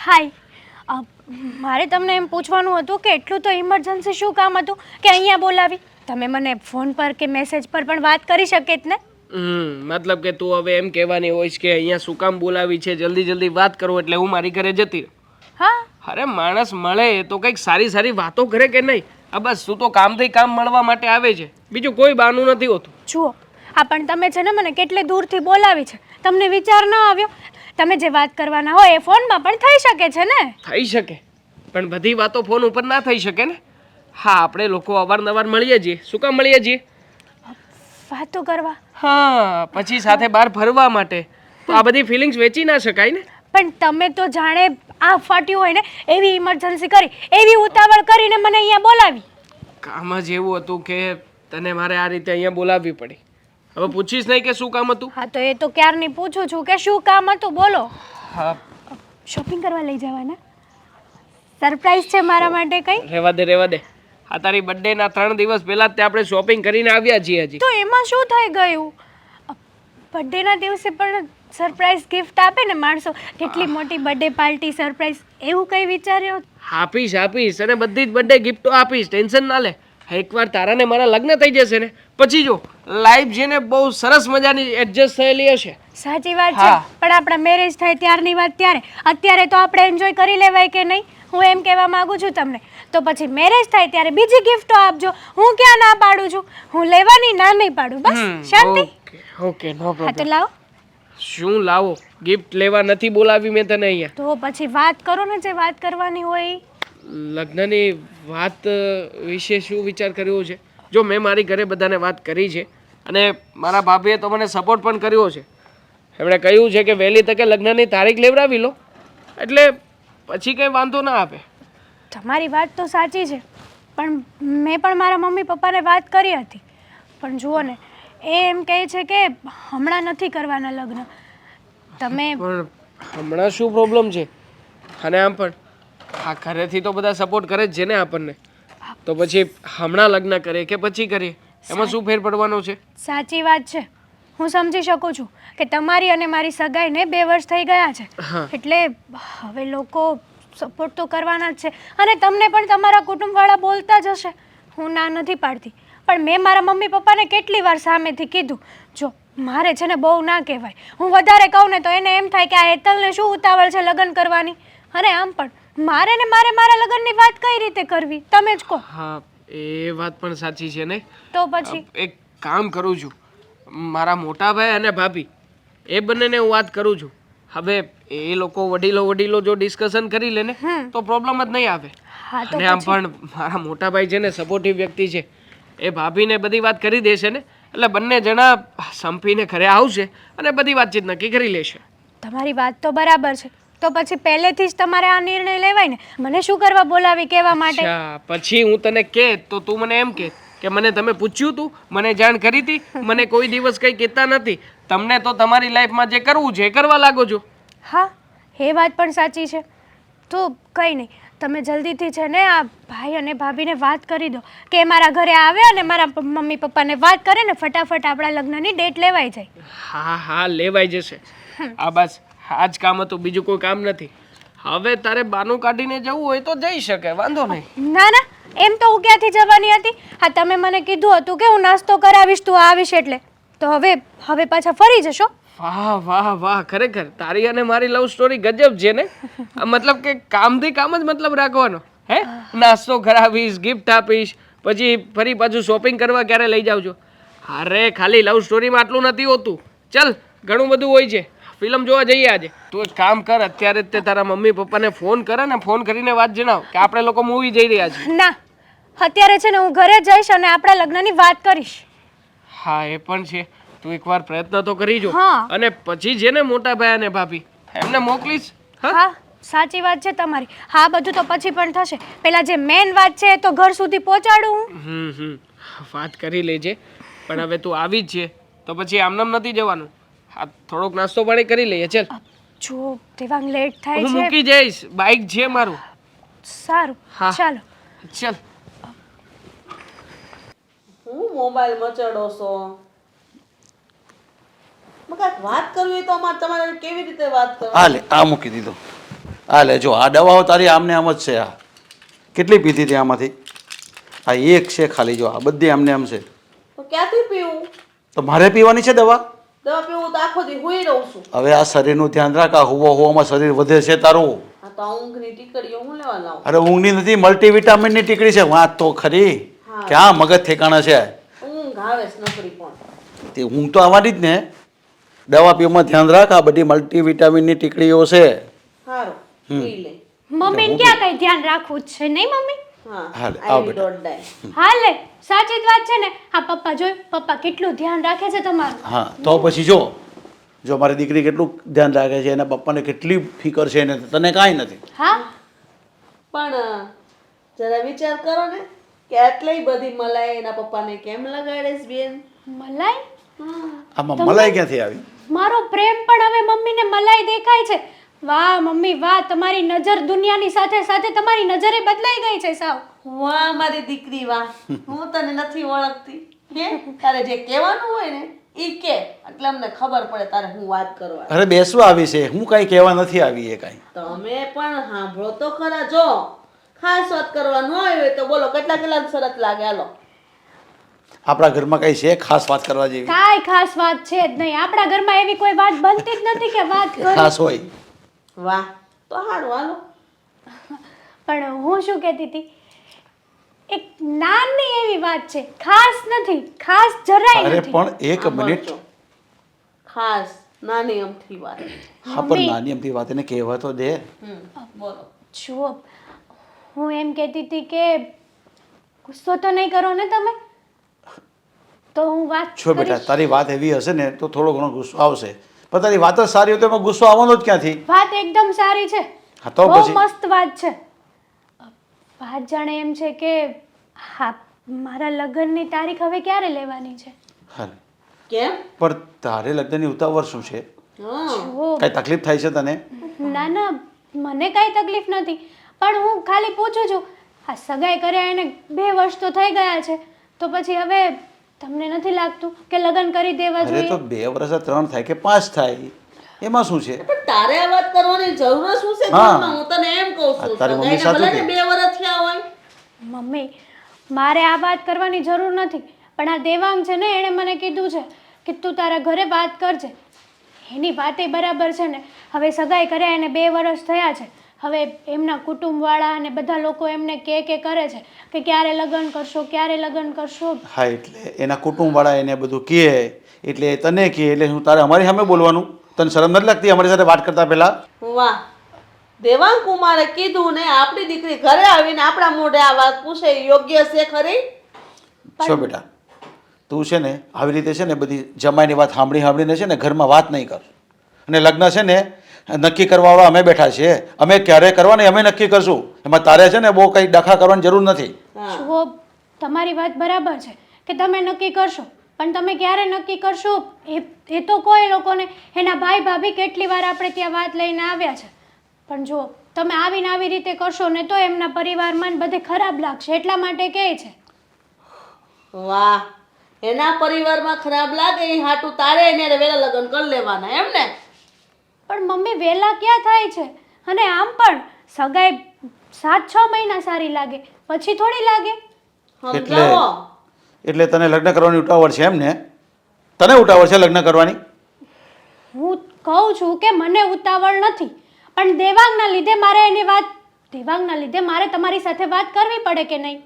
હાય. મારે તમને એમ પૂછવાનું હતું કે એટલું તો ઇમરજન્સી શું કામ હતું કે અહીંયા બોલાવી? તમે મને ફોન પર કે મેસેજ પર પણ વાત કરી શકે જ ને? મતલબ કે તું હવે એમ કહેવાની હોઈશ કે અહીંયા શું કામ બોલાવી છે, જલ્દી જલ્દી વાત કરો એટલે હું મારી ઘરે જતી રહું. હા. અરે માણસ મળે તો કંઈક સારી સારી વાતો કરે કે નહીં? આ બસ તું તો કામથી કામ મળવા માટે આવે છે, બીજું કોઈ બહાનું નથી હોતું. જુઓ, હા પણ તમે છે ને મને કેટલે દૂરથી બોલાવી છે, તમને વિચાર ન આવ્યો? તમે જે વાત કરવાના હોય એ ફોનમાં પણ થઈ શકે છે ને? થઈ શકે, પણ બધી વાતો ફોન ઉપર ના થઈ શકે ને. હા, આપણે લોકો અવારનવાર મળીએ છીએ. શું કામ મળીએ છીએ? વાતો કરવા. હા, પછી સાથે બહાર ફરવા માટે. તો આ બધી ફિલિંગ્સ વેચી ના શકાય ને. પણ તમે તો જાણે આ ફાટ્યું હોય ને એવી ઇમરજન્સી કરી, એવી ઉતાવળ કરીને મને અહીંયા બોલાવી. કામ જ એવું હતું કે તને મારે આ રીતે અહીંયા બોલાવવી પડી. હવે પૂછીશ નહીં કે શું કામ હતું? હા તો એ તો ક્યારની પૂછું છું કે શું કામ હતું, બોલો. હા, શોપિંગ કરવા લઈ જવાના? સરપ્રાઈઝ છે મારા માટે કંઈ? રહેવા દે રહેવા દે. આ તારી બર્થડેના 3 દિવસ પહેલા જ તે આપણે શોપિંગ કરીને આવ્યા છીએ હજી. તો એમાં શું થઈ ગયું? બર્થડેના દિવસે પણ સરપ્રાઈઝ ગિફ્ટ આપે ને માણસો. કેટલી મોટી બર્થડે પાર્ટી, સરપ્રાઈઝ, એવું કંઈ વિચાર્યો? આપીશ આપીશ, અને બધી જ બર્થડે ગિફ્ટો આપીશ, ટેન્શન ના લે. એકવાર તારા ને મારા લગ્ન થઈ જશે ને પછી જો લાઈફ છે ને બહુ સરસ મજાની એડજસ્ટ થયેલી હશે. સાચી વાત છે, પણ આપણા મેરેજ થાય ત્યારની વાત ત્યારે. અત્યારે તો આપણે એન્જોય કરી લેવાય કે નહીં? હું એમ કહેવા માંગુ છું તમને. તો પછી મેરેજ થાય ત્યારે બીજી ગિફ્ટો આપજો. હું ક્યાં ના પાડું છું? હું લેવાની ના નહીં પાડું, બસ શાંતિ. ઓકે, નો હા તો પ્રોબ્લેમ. લાવો. શું લાવો? ગિફ્ટ લેવા નથી બોલાવી મેં તને અહીંયા. તો પછી વાત કરો ને, જે વાત કરવાની હોય ઈ. લગ્નની વાત વિશે શું વિચાર કર્યો છે? જો મેં મારી ઘરે બધાને વાત કરી છે, અને મારા ભાભીએ તો મને સપોર્ટ પણ કર્યો છે. એમણે કહ્યું છે કે વહેલી તકે લગ્નની તારીખ લેવડાવી લો, એટલે પછી કંઈ વાંધો ના આવે. તમારી વાત તો સાચી છે, પણ મેં પણ મારા મમ્મી પપ્પાને વાત કરી હતી. પણ જુઓ ને, એ એમ કહે છે કે હમણાં નથી કરવાના લગ્ન. તમે પણ હમણાં શું પ્રોબ્લેમ છે? અને આમ પણ આ ઘરેથી તો બધા સપોર્ટ કરે જ છે ને આપણને. તો પછી હમણાં લગ્ન કરીએ કે પછી કરીએ, એમાં શું ફેર પડવાનો છે? સાચી વાત છે, હું સમજી શકું છું કે તમારી અને મારી સગાઈને 2 વર્ષ થઈ ગયા છે, એટલે હવે લોકો સપોર્ટ તો કરવાના જ છે. અને તમને પણ તમારા કુટુંબવાળા બોલતા જ હશે, હું ના નથી પાડતી. પણ મેં મારા મમ્મી પપ્પાને કેટલી વાર સામેથી કીધું, જો મારે છે ને બહુ ના કહેવાય. હું વધારે કહું ને તો એને એમ થાય કે આ હેતલને શું ઉતાવળ છે લગ્ન કરવાની. અને આમ પણ મારે ને મારા લગ્નની વાત કઈ રીતે કરવી, તમે જ કહો. હા, એ વાત પણ સાચી છે ને. તો પછી એક કામ કરું છું, મારા મોટા ભાઈ અને ભાભી એ બંનેને હું વાત કરું છું. હવે એ લોકો વડીલો જો ડિસ્કશન કરી લે ને તો પ્રોબ્લેમ જ નહીં આવે. હા તો અને આમ પણ મારા મોટા ભાઈ છે ને સપોર્ટિવ વ્યક્તિ છે, એ ભાભીને બધી વાત કરી દેશે ને, એટલે બંને જણા સંપીને ઘરે આવશે અને બધી વાતચીત નક્કી કરી લેશે. તમારી વાત તો બરાબર છે, તો પછી પહેલેથી જ તમારે આ નિર્ણય લેવાય ને. મને શું કરવા બોલાવી કહેવા માટે? અચ્છા, પછી હું તને કહે તો તું મને એમ કહે કે મને તમે પૂછ્યું તું, મને જાણ કરી હતી, મને કોઈ દિવસ કંઈ કહેતા નથી. તમને તો તમારી લાઈફમાં જે કરવું છે એ કરવા લાગો છો. હા, એ વાત પણ સાચી છે. તો કંઈ નહીં, તમે જલ્દીથી છે ને આ ભાઈ અને ભાભીને વાત કરી દો કે મારા ઘરે આવે અને મારા મમ્મી પપ્પાને વાત કરે ને ફટાફટ આપણા લગ્નની ડેટ લેવાઈ જાય. હા હા, લેવાઈ જશે. આ બસ આ જ કામ હતું, બીજું કોઈ કામ નથી. હવે તારે બાનું કાઢીને જવું હોય તો જઈ શકે, વાંધો નહીં. ના ના, એમ તો હું ક્યાંથી જવાની હતી. હા, તમે મને કીધું હતું કે હું નાસ્તો કરાવીશ, તું આવીશ એટલે. તો હવે પાછા ફરી જશો? વાહ વાહ વાહ, ખરેખર તારી અને મારી લવ સ્ટોરી ગજબ છે ને. મતલબ કે કામથી કામ જ મતલબ રાખવાનો. હે, નાસ્તો કરાવીશ, ગિફ્ટ આપીશ, પછી ફરી પાછું શોપિંગ કરવા ક્યારે લઈ જાવ છો. અરે ખાલી લવ સ્ટોરીમાં આટલું નથી હોતું, ચલ ઘણું બધું હોય છે. ફિલ્મ જોવા જઈએ આજે. તું એક કામ કર, અત્યારે જ તે તારા મમ્મી પપ્પાને ફોન કરે ને, ફોન કરીને વાત જણાવ કે આપણે લોકો મૂવી જઈ રહ્યા છીએ. ના, અત્યારે છે ને હું ઘરે જઈશ અને આપણા લગ્નની વાત કરીશ. હા, એ પણ છે. તું એકવાર પ્રયત્ન તો કરી જો, હા. અને પછી જેને મોટા ભાઈ અને ભાભી એમને મોકલીશ. હા, સાચી વાત છે તમારી. હા, બધું તો પછી પણ થશે. પેલા જે મેન વાત છે એ તો ઘર સુધી પહોંચાડું હું. વાત કરી લેજે, પણ હવે તું આવી જ છે તો પછી આમનામ નથી જવાનું. હા, થોડોક નાસ્તો પાણી કરી લઈએ. ચાલ, જો દેવાંગ લેટ થાય હું છે. મૂકી જઈશ, બાઈક છે મારું. સારું, હા. ચાલો. ચાલ. હું મોબાઈલ મચડો છો? કાંઈક વાત કરવી હોય તો તમારે કેવી રીતે વાત કરવી? હા લે આ મૂકી દીધો. આ લે જો આ દવાઓ તારી આમને આમ જ છે. આ કેટલી પીધી હતી આમાંથી? આ એક છે ખાલી, જો આ બધી આમને આમ છે. તો ક્યાંથી પીવું? તો મારે પીવાની છે દવા? દવા પીવું તો આખો દી હુઈ રહું છું. હવે આ શરીરનું ધ્યાન રાખ. આ હોવામાં શરીર વધે છે તારું. આ તો ઊંઘની ટીકડીઓ હું લેવા લાવું? અરે ઊંઘની નથી, મલ્ટીવિટામિનની ટીકડી છે. વાત તો ખરી. હા. ક્યાં મગજ ઠેકાણા છે? ઊંઘ આવે છે નકરી પણ. તે ઊંઘ તો આવવાની જ ને. દવા પીવામાં ધ્યાન રાખ. આ બધી મલ્ટીવિટામિનની ટીકડીઓ છે. સારું, પી લે. મમ્મીને ક્યાં કઈ ધ્યાન રાખવું જ છે નહીં મમ્મી? હા, હાલે, આવ આવી બેટા. દોડાય. હાલે સાચી જ વાત છે ને. આ પપ્પા જોઈ, પપ્પા કેટલું ધ્યાન રાખે છે તમારું. હા તો પછી જો મારી દીકરી કેટલું ધ્યાન રાખે છે, એના પપ્પાને કેટલી ફિકર છે, એને તને કાંઈ નથી. હા પણ જરા વિચાર કરો ને કે આટલી બધી મલાઈ એના પપ્પાને કેમ લગાડે છે બેન? મલાઈ? આમાં મલાઈ ક્યાંથી આવી? મારો પ્રેમ પણ હવે મમ્મીને મલાઈ દેખાય છે. વાહ મમ્મી વાહ, તમારી નજર દુનિયાની સાથે સાથે તમારી નજરે બદલાઈ ગઈ છે સાવ. વાહ મારી દીકરી વાહ, હું તને નથી ઓળખતી. હે તારે જે કહેવાનું હોય ને ઈ કે, એટલે અમને ખબર પડે તારે હું વાત કરવા. અરે બેસવા આવી છે, હું કાંઈ કહેવા નથી આવી એ કાંઈ. તમે પણ સાંભળો તો ખરા. જો ખાસ વાત કરવા ન હોય તો બોલો, કેટલા શરત લાગે? હાલો. આપણા ઘરમાં કઈ છે ખાસ વાત કરવા જેવી? કાંઈ ખાસ વાત છે જ નહીં. આપણા ઘરમાં એવી કોઈ વાત બનતી જ નથી કે વાત કરો. ખાસ હોય. વાહ, તો હારું હાલો. પણ હું શું કહેતી હતી, એક નાની એવી વાત છે, ખાસ નથી, ખાસ જરાય અરે નથી. પણ એક મિનિટ. સાંભળજો. ખાસ નાની અમથી વાત. હા પણ નાની અમથી વાત એને કહેવા તો દે. બોલો. જુઓ, હું એમ કહેતી હતી કે ગુસ્સો તો નહીં કરો ને તમે? તો હું વાત છો બેટા, કરીશ. તારી વાત એવી હશે ને તો થોડો ઘણો ગુસ્સો આવશે, પણ તારી વાત જ સારી હોય તો એમાં ગુસ્સો આવવાનો જ ક્યાંથી? વાત એકદમ સારી છે. હા તો બહુ પછી? મસ્ત વાત છે. વાત જાણે એમ છે કે હા, મારા લગ્નની તારીખ હવે ક્યારે લેવાની છે? હા કેમ? પણ તારે લગ્નની ઉતાવળ શું છે? હા, જુઓ, કાંઈ તકલીફ થાય છે તને? ના ના, મને કાંઈ તકલીફ નથી, પણ હું ખાલી પૂછું છું. આ સગાઈ કર્યા એને 2 વર્ષ તો થઈ ગયા છે, તો પછી હવે તમને નથી લાગતું કે લગ્ન કરી દેવા અરે તો જોઈએ? 2 વર્ષ 3 થાય કે 5 થાય, એમાં શું છે? પણ તારે આ વાત કરવાની જરૂર શું છે હા. ઘરમાં? હું તને એમ કહું છું, તારી મમ્મી સગાઈને ભલે સાચું ને 2 વર્ષ થયા હોય. મમ્મી, મારે આ વાત કરવાની જરૂર નથી, પણ આ દેવાંગ છે ને, એણે મને કીધું છે કે તું તારા ઘરે વાત કરજે. એની વાતે બરાબર છે ને. હવે સગાઈ કર્યા એને 2 વર્ષ થયા છે. હવે એમના કુટુંબવાળા અને બધા લોકો એમને કે કરે છે કે ક્યારે લગ્ન કરશો, ક્યારે લગ્ન કરશો. હા એટલે એના કુટુંબવાળા એને બધું કહે એટલે એ તને કહે એટલે હું તારે અમારી સામે બોલવાનું? તને શરમ નથી લાગતી અમારી સાથે વાત કરતા પહેલા? વાહ, દેવાંગ કુમારે કીધું ને આપણી દીકરી ઘરે આવીને આપણા મોઢે આ વાત પૂછે, એ યોગ્ય છે ખરી? છો બેટા, તું છે ને આવી રીતે છે ને બધી જમાઈની વાત સાંભળીને છે ને ઘરમાં વાત નહીં કર. અને લગ્ન છે ને નક્કી કરવાવાળા અમે બેઠા છીએ, અમે ક્યારે કરવાની અમે નક્કી કરશું. એમાં તારે છે ને બહુ કંઈ ડખા કરવાની જરૂર નથી. હા. જુઓ, તમારી વાત બરાબર છે કે તમે નક્કી કરશો, પણ તમે ક્યારે નક્કી કરશો એ તો કોઈ લોકોને, એના ભાઈ ભાભી કેટલી વાર આપણે ત્યાં વાત લઈને આવ્યા છે. પણ જો તમે આવીને આવી રીતે કરશો ને તો એમના પરિવારમાં ને બધે ખરાબ લાગશે, એટલા માટે કહે છે. વાહ, એના પરિવારમાં ખરાબ લાગે એ હાટું તારે એને વેલા લગ્ન કરી લેવાના એમ ને? પણ મમ્મી વહેલા ક્યાં થાય છે? અને આમ પણ સગાઈ 7-6 મહિના સારી લાગે, પછી થોડી લાગે. સમજાવો. એટલે તને લગ્ન કરવાની ઉતાવળ છે એમ ને? તને ઉતાવળ છે લગ્ન કરવાની? હું કહું છું કે મને ઉતાવળ નથી, પણ દેવાંગના લીધે મારે તમારી સાથે વાત કરવી પડે કે નહીં?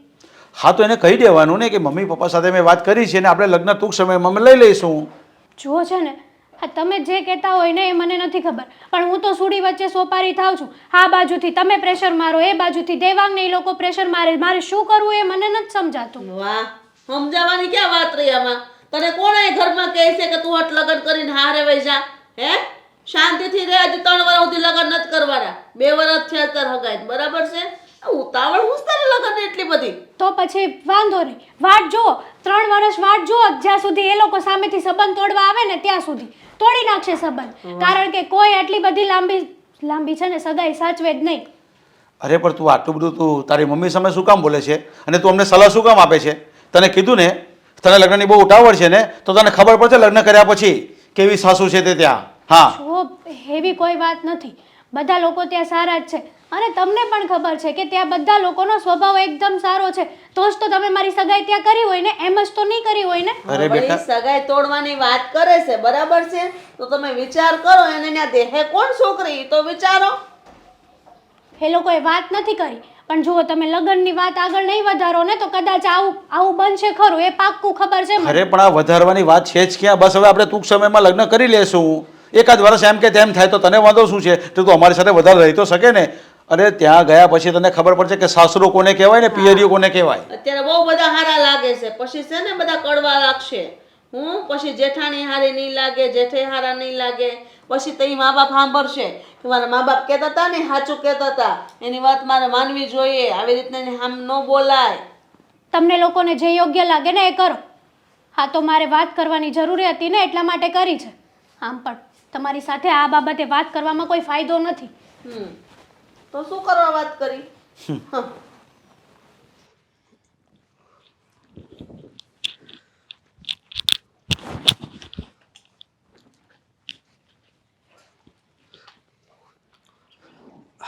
હા તો એને કહી દેવાનું ને કે મમ્મી પપ્પા સાથે મેં વાત કરી છે ને આપણે લગ્ન ટૂંક સમયમાં અમે લઈ લઈશું. જુઓ છે ને, આ તમે જે કહેતા હોય ને એ મને નથી ખબર, પણ હું તો સુડી વચ્ચે સોપારી થાઉં છું. આ બાજુથી તમે પ્રેશર મારો, એ બાજુથી દેવાંગને એ લોકો પ્રેશર મારે, મારે શું કરવું એ મને નથી સમજાતું. વાહ, સમજાવવાની ક્યાં વાત રહી આમાં? તને કોણ એ ઘરમાં કહે છે કે તું હટ લગ્ન કરીને હારે વઈ જા? હે, શાંતિથી રહે. હજી 3 વર્ષ સુધી લગ્ન નથી કરવાના. 2 વર્ષ થયા તાર હગાઈ, બરાબર છે? આ ઉતાવળ હું તારે લગ્ન એટલી બધી? તો પછી વાંધો નહીં, વાટ જુઓ, 3 વર્ષ વાટ જુઓ, જ્યાં સુધી એ લોકો સામેથી સંબંધ તોડવા આવે ને ત્યાં સુધી તોડી નાખશે સંબંધ. કારણ કે કોઈ આટલી બધી લાંબી છે ને સગાઈ સાચવે જ નહીં. અરે પણ તું આટલું બધું તું તારી મમ્મી સામે શું કામ બોલે છે અને તું અમને સલાહ શું કામ આપે છે? તને કીધું ને તને લગ્નની બહુ ઉતાવળ છે ને, તો તને ખબર પડશે લગ્ન કર્યા પછી કેવી સાસુ છે તે ત્યાં. હા જુઓ, એવી કોઈ વાત નથી. બધા લોકો ત્યાં સારા જ છે અને તમને પણ ખબર છે કે ત્યાં બધા લોકોનો સ્વભાવ એકદમ સારો છે. તો જ તો તમે મારી સગાઈ ત્યાં કરી હોય ને, એમ જ તો નહીં કરી હોય ને. અરે હવે બેટા. ઈ સગાઈ તોડવાની વાત કરે છે, બરાબર છે? તો તમે વિચાર કરો, એને ત્યાં દેહે કોણ છોકરી ઈ તો વિચારો. એ લોકોએ વાત નથી કરી, પણ જુઓ તમે લગ્નની વાત આગળ નહીં વધારો ને તો કદાચ આવું બનશે ખરું, એ પાક્કું ખબર છે મને. અરે પણ આ વધારવાની વાત છે જ ક્યાં? બસ હવે આપણે ટૂંક સમયમાં લગ્ન કરી લેશું. એકાદ વર્ષ એમ કે તેમ થાય તો તને વાંધો શું છે? તો તું અમારી સાથે વધારે રહી તો શકે ને. અરે ત્યાં ગયા પછી તને ખબર પડશે કે સાસરો કોને કહેવાય ને પિયરિયું કોને કહેવાય. અત્યારે બહુ બધા હારા લાગે છે, પછી છે ને બધા કડવા લાગશે. પછી જેઠાણી હારી નહીં લાગે, જેઠે હારા નહીં લાગે. પછી તો ઈ મા બાપ સાંભળશે કે મારા મા બાપ કહેતા હતા ને સાચું કહેતા હતા, એની વાત મારે માનવી જોઈએ. આવી રીતના એની સામે ન બોલાય. તમને લોકોને જે યોગ્ય લાગે ને એ કરો. હા, તો મારે વાત કરવાની જરૂરી હતી ને એટલા માટે કરી છે. આમ પણ તમારી સાથે આ બાબતે વાત કરવામાં કોઈ ફાયદો નથી. તો શું કરવા વાત કરી? હં.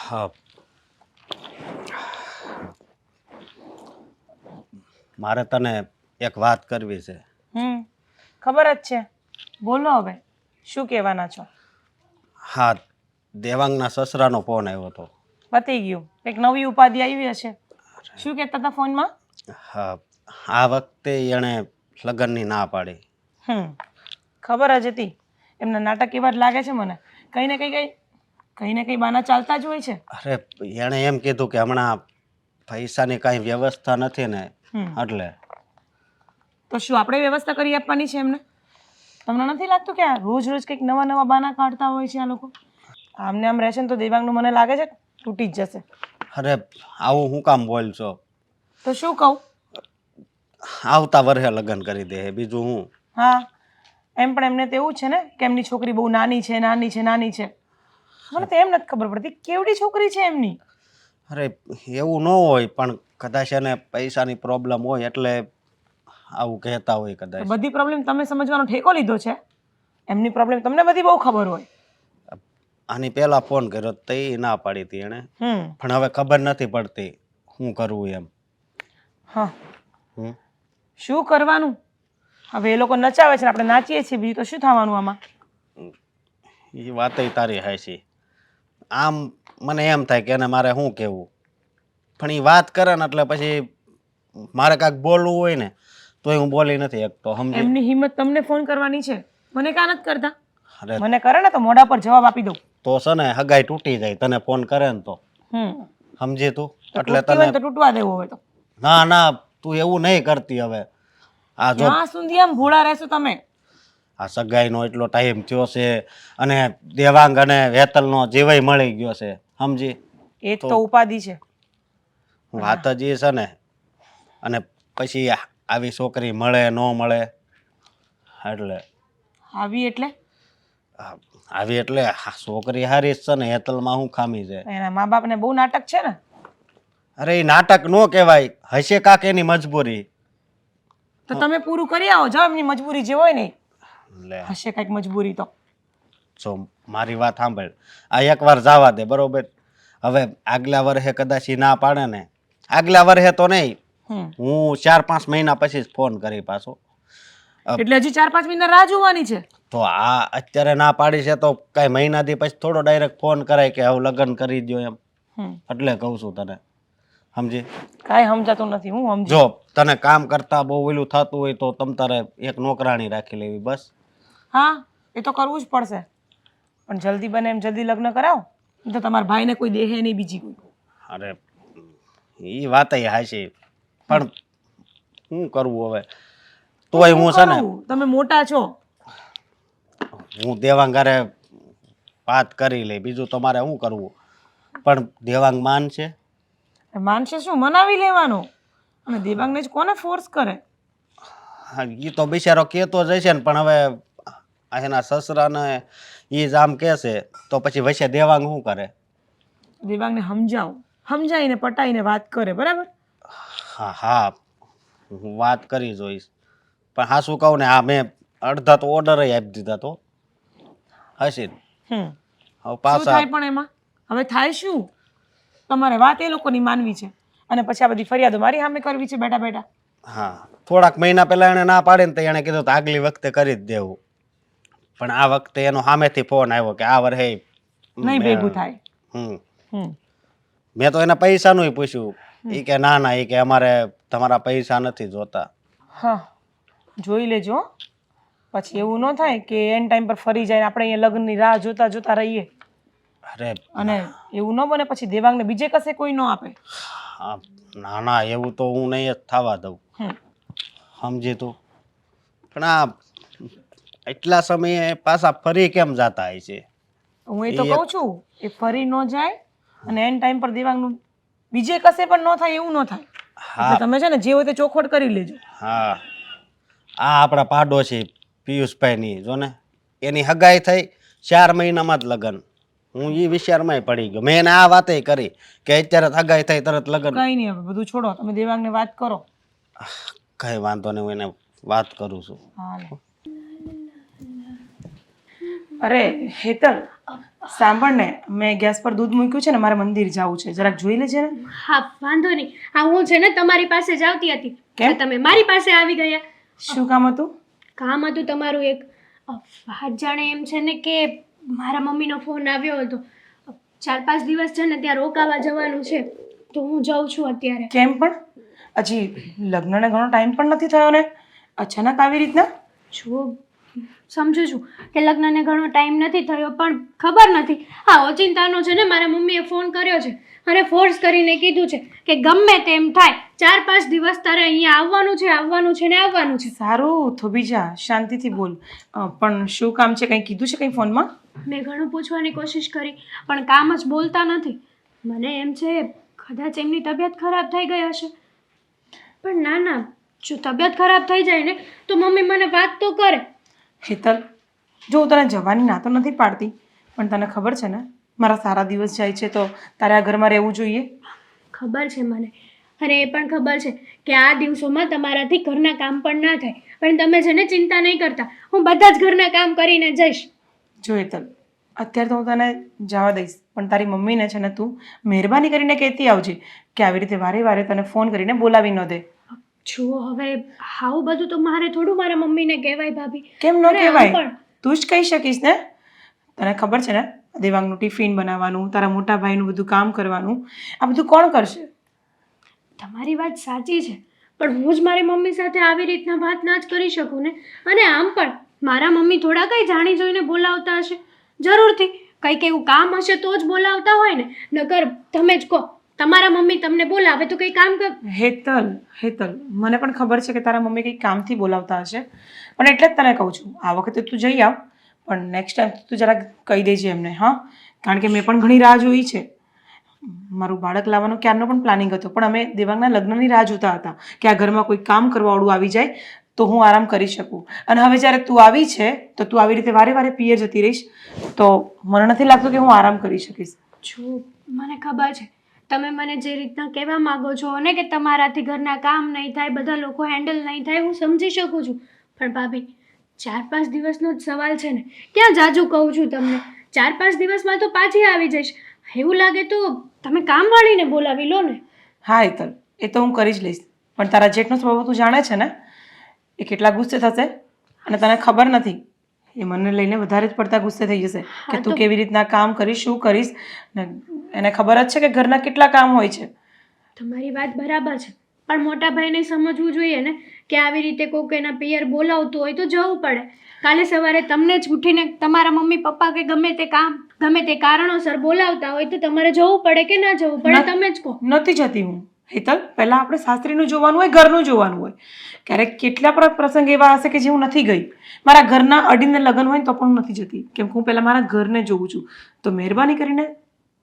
હા, મારે તને એક વાત કરવી છે. ખબર જ છે, બોલો હવે શું કહેવાના છો? હા, દેવાંગના સસરાનો ફોન આવ્યો હતો. પતી ગયું, એક નવી ઉપાધિ આવી હશે. શું કહેતા હતા ફોનમાં? હા, આ વખતે એણે લગ્નની ના પાડી. ખબર જ હતી. એમના નાટક એવા જ લાગે છે મને. કંઈ ને કંઈ બાના ચાલતા જ હોય છે. અરે એણે એમ કીધું કે હમણાં પૈસાની કાંઈ વ્યવસ્થા નથી ને એટલે. તો શું આપણે વ્યવસ્થા કરી આપવાની છે એમને? તમને નથી લાગતું કે આ રોજ રોજ કંઈક નવા નવા બાના કાઢતા હોય છે આ લોકો? આમને આમ રહેશે ને તો દેવાંગનું મને લાગે છે તૂટી જ જશે. અરે આવું હું કામ બોલશો? તો શું કહું? આવતા વર્ષે લગ્ન કરી દે, બીજું હું. હા, એમ પણ એમને તો એવું છે ને કે એમની છોકરી બહુ નાની છે. મને તો એમ નથી ખબર પડતી કેવડી છોકરી છે એમની. અરે એવું ન હોય, પણ કદાચ એને પૈસાની પ્રોબ્લેમ હોય એટલે આવું કહેતા હોય કદાચ. બધી પ્રોબ્લેમ તમે સમજવાનો ઠેકો લીધો છે. એમની પ્રોબ્લેમ તમને બધી બહુ ખબર હોય. આની પહેલા ફોન કર્યો તો એ ના પાડી હતી એણે, પણ હવે ખબર નથી પડતી શું કરવું એમ. હા, શું કરવાનું? હવે એ લોકો નચાવે છે ને આપણે નાચીએ છીએ, બીજું તો શું થવાનું આમાં? એ વાત તારી હાચી. આમ મને એમ થાય કે એને મારે શું કહેવું, પણ એ વાત કરે ને એટલે પછી મારે કાંઈક બોલવું હોય ને તોય હું બોલી નથી શકતો. સમજી? એમની હિંમત તમને ફોન કરવાની છે, મને કાં નથી કરતા? અરે મને કરે ને તો મોઢા પર જવાબ આપી દઉં. તો છે ને હગાઈ તૂટી જાય તને ફોન કરે ને તો. સમજી તું? એટલે તને તો તૂટવા દેવો હોય તો. ના તું એવું નહીં કરતી હવે. આ જો જ્યાં સુધી આમ ભોળા રહેશો તમે. આ સગાઈનો એટલો ટાઈમ થયો છે અને દેવાંગ અને વેતલનો જીવય મળી ગયો છે. સમજી? એ જ તો ઉપાધિ છે. વાત જ એ છે ને. અને પછી આવી છોકરી મળે ન મળે એટલે આવી એટલે છોકરી હારી જ છે ને. હેતલમાં શું ખામી છે? એના મા બાપને બહુ નાટક છે ને. અરે એ નાટક નો કહેવાય, હશે કાક એની મજબૂરી. તો તમે પૂરું કરી આવો, જાઓ એમની મજબૂરી જે હોય ને. લે હશે કઈક મજબૂરી તો. જો મારી વાત સાંભળ, આ એકવાર જવા દે, બરોબર? હવે આગલા વર્ષે કદાચ ઈ ના પાડે ને, આગલા વર્ષે તો નહીં, હું 4-5 મહિના પછી જ ફોન કરી પાછો. એટલે હજી 4-5 મહિના રાહ જોવાની છે? તો આ અત્યારે ના પાડી છે તો કઈ મહિના દી પછી થોડો ડાયરેક્ટ ફોન કરાય કે હવે લગ્ન કરી દો એમ. એટલે કહું છું તને. સમજી? કાંઈ સમજાતું નથી. હું સમજી. જો તને કામ કરતા બહુ ઓલું થતું હોય તો તમ તારે એક નોકરાણી રાખી લેવી બસ. હા, એ તો કરવું જ પડશે, પણ જલ્દી બને એમ જલ્દી લગ્ન કરાવો તો તમારા ભાઈને કોઈ દેહે નહીં બીજી કોઈ. અરે એ વાત હાચી, પણ શું કરવું હવે? તોય હું છે ને, તમે મોટા છો. હું દેવાંગારે વાત કરી લઈ, બીજું તમારે શું કરવું? પણ દેવાંગ માનશે? માનશે શું? મનાવી લેવાનો. અને દેવાંગને જ કોને ફોર્સ કરે? હા, એ તો બિચારો કહેતો જ હશે ને, પણ હવે એના સસરાને એ જ આમ કહે છે તો પછી વચ્ચે દેવાંગ શું કરે? દેવાંગને સમજાવીને પટાઈને વાત કરે, બરાબર? હા હું વાત કરી જોઈશ, પણ હા શું કહું ને, આ મેં અડધા તો ઓર્ડર આપી દીધા તો હશે. શું થાય પણ એમાં? હવે થાય શું? તમારે વાત એ લોકોની માનવી છે અને પછી આ બધી ફરિયાદો મારી સામે કરવી છે બેઠા બેઠા. હા, થોડાક મહિના પહેલા એને ના પાડે ને તો એણે કીધું તો આગલી વખતે કરી જ દેવું, પણ આ વખતે એનો સામેથી ફોન આવ્યો કે આ વર્ષે નહીં ભેગું થાય. હમ મેં તો એના પૈસાનું પૂછ્યું, એ કે ના ના, એ કે અમારે તમારા પૈસા નથી જોતા. હા, જોઈ લેજો પછી એવું ન થાય કે એન ટાઈમ પર ફરી જાય આપણે અહીંયા લગ્નની રાહ જોતા જોતા રહીએ. અરે અને એવું ન બને પછી દેવાંગને બીજે કશે કોઈ ન આપે. હા, ના ના, એવું તો હું નહીં જ થવા દઉં, હમ. સમજી તું. પણ આ એટલા સમયે પાછા ફરી કેમ જાતા હોય છે? હું એ તો કહું છું એ ફરી ન જાય અને એન ટાઈમ પર દેવાંગનું બીજે કશે પણ ન થાય એવું ન થાય. એટલે તમે છે ને જે હોય તે ચોખવટ કરી લેજો. હા, આ આપણા પાડોશી પિયુષભાઈની જો ને, એની હગાઈ થઈ 4 મહિનામાં જ લગ્ન. હું એ વિચારમાંય પડી ગયો. મેં એને આ વાતે કરી કે અત્યારે જ હગાઈ થઈ તરત લગ્ન. કઈ નહીં, હવે બધું છોડો, તમે દેવાંગને વાત કરો. કઈ વાંધો નહીં, હું એને વાત કરું છું. હાલો. અરે હેતલ, સાંભળ ને, મેં ગેસ પર દૂધ મૂક્યું છે ને, મારે મંદિર જવું છે, જરાક જોઈ લેજે ને. હા વાંધો નહીં. હા હું છે ને તમારી પાસે જ આવતી હતી કેમ? તમે મારી પાસે આવી ગયા. શું કામ હતું? કામ હતું તમારું એક. વાત જાણે એમ છે ને કે મારા મમ્મીનો ફોન આવ્યો હતો. 4-5 દિવસ છે ને ત્યાં રોકાવા જવાનું છે, તો હું જાઉં છું અત્યારે. કેમ પણ? હજી લગ્નને ઘણો ટાઈમ પણ નથી થયો ને, અચાનક આવી રીતના? જો સમજુ છું કે લગ્નને ઘણો ટાઈમ નથી થયો, પણ ખબર નથી હા ઓચિંતાનો છે ને મારા મમ્મીએ ફોન કર્યો છે અને ફોર્સ કરીને કીધું છે કે ગમે તેમ થાય 4-5 દિવસ તારે અહીંયા આવવાનું છે, આવવાનું છે ને આવવાનું છે. સારું, થોભી જા, શાંતિથી બોલ. પણ શું કામ છે? કંઈ કીધું છે કંઈ ફોનમાં? મેં ઘણું પૂછવાની કોશિશ કરી પણ કામ જ બોલતા નથી. મને એમ છે કદાચ એમની તબિયત ખરાબ થઈ ગઈ હશે, પણ ના ના, જો તબિયત ખરાબ થઈ જાય ને તો મમ્મી મને વાત તો કરે. હેતલ, જો હું તને જવાની ના તો નથી પાડતી, પણ તને ખબર છે ને મારા સારા દિવસ જાય છે તો તારે આ ઘરમાં રહેવું જોઈએ. ખબર છે મને, અને એ પણ ખબર છે કે આ દિવસોમાં તમારાથી ઘરના કામ પણ ના થાય, પણ તમે છે ને ચિંતા નહીં કરતા, હું બધા જ ઘરના કામ કરીને જઈશ. જો હેતલ, અત્યારે તો હું તને જવા દઈશ, પણ તારી મમ્મીને છે ને તું મહેરબાની કરીને કહેતી આવજે કે આવી રીતે વારે વારે તને ફોન કરીને બોલાવી ન દે. જો હવે આવું બધું તો મારે થોડું મારા મમ્મીને કહેવાય ભાભી. કેમ ન અરે આમ કહેવાય? પણ. તું જ કહી શકીશ ને. તને ખબર છે ને દેવાંગનું ટિફિન બનાવવાનું, તારા મોટા ભાઈનું બધું કામ કરવાનું, આ બધું કોણ કરશે? તમારી વાત સાચી છે, પણ હું જ મારી મમ્મી સાથે આવી રીતના વાત ના જ કરી શકું ને. અને આમ પણ મારા મમ્મી થોડા કંઈ જાણી જોઈને બોલાવતા હશે, જરૂરથી કંઈક એવું કામ હશે તો જ બોલાવતા હોય ને, નકર તમે જ કહો તમારા મમ્મી તમને બોલાવે તો કંઈ કામ કર. હેતલ, મને પણ ખબર છે કે તારા મમ્મી કંઈક કામથી બોલાવતા હશે, પણ એટલે જ તને કહું છું આ વખતે તું જઈ આવ, પણ નેક્સ્ટ ટાઈમ તું જરાક કહી દેજે એમને. હા, કારણ કે મેં પણ ઘણી રાહ જોઈ છે. મારું બાળક લાવવાનો ક્યારનો પણ પ્લાનિંગ હતો, પણ અમે દેવાંગના લગ્નની રાહ જોતા હતા કે આ ઘરમાં કોઈ કામ કરવાવાળું આવી જાય તો હું આરામ કરી શકું. અને હવે જ્યારે તું આવી છે તો તું આવી રીતે વારે વારે પિયર જતી રહીશ તો મને નથી લાગતું કે હું આરામ કરી શકીશ. જો મને ખબર છે તમે મને જે રીતના કહેવા માંગો છો ને કે તમારાથી ઘરના કામ નહીં થાય, બધા લોકો હેન્ડલ નહીં થાય, હું સમજી શકું છું, પણ ભાભી 4-5 દિવસનો જ સવાલ છે ને, ક્યાં જાજુ કહું છું તમને, 4-5 દિવસમાં તો પાછી આવી જઈશ. એવું લાગે તો તમે કામવાળીને બોલાવી લો ને. હા હેતલ, એ તો હું કરી જ લઈશ, પણ તારા જેઠનો સ્વભાવ તું જાણે છે ને, એ કેટલા ગુસ્સે થશે અને તને ખબર નથી, એ મને લઈને વધારે જ પડતા ગુસ્સે થઈ જશે કે તું કેવી રીતના કામ કરીશ, શું કરીશ, ને એને ખબર જ છે કે ઘરના કેટલા કામ હોય છે. તમારી વાત બરાબર છે, પણ મોટા ભાઈને સમજવું જોઈએ ને કે આવી રીતે કોઈક એના પિયર બોલાવતું હોય તો જવું પડે. કાલે સવારે તમને જ ઉઠીને તમારા મમ્મી પપ્પા કે ગમે તે કારણોસર બોલાવતા હોય તો તમારે જવું પડે કે ના જવું પડે, તમે જ કહો. નથી જતી હું હેતલ. પહેલાં આપણે સાસરીનું જોવાનું હોય, ઘરનું જોવાનું હોય. ક્યારેક કેટલા પણ પ્રસંગ એવા હશે કે જે હું નથી ગઈ, મારા ઘરના અડીને લગ્ન હોય ને તો પણ હું નથી જતી, કેમ હું પહેલાં મારા ઘરને જોઉં છું. તો મહેરબાની કરીને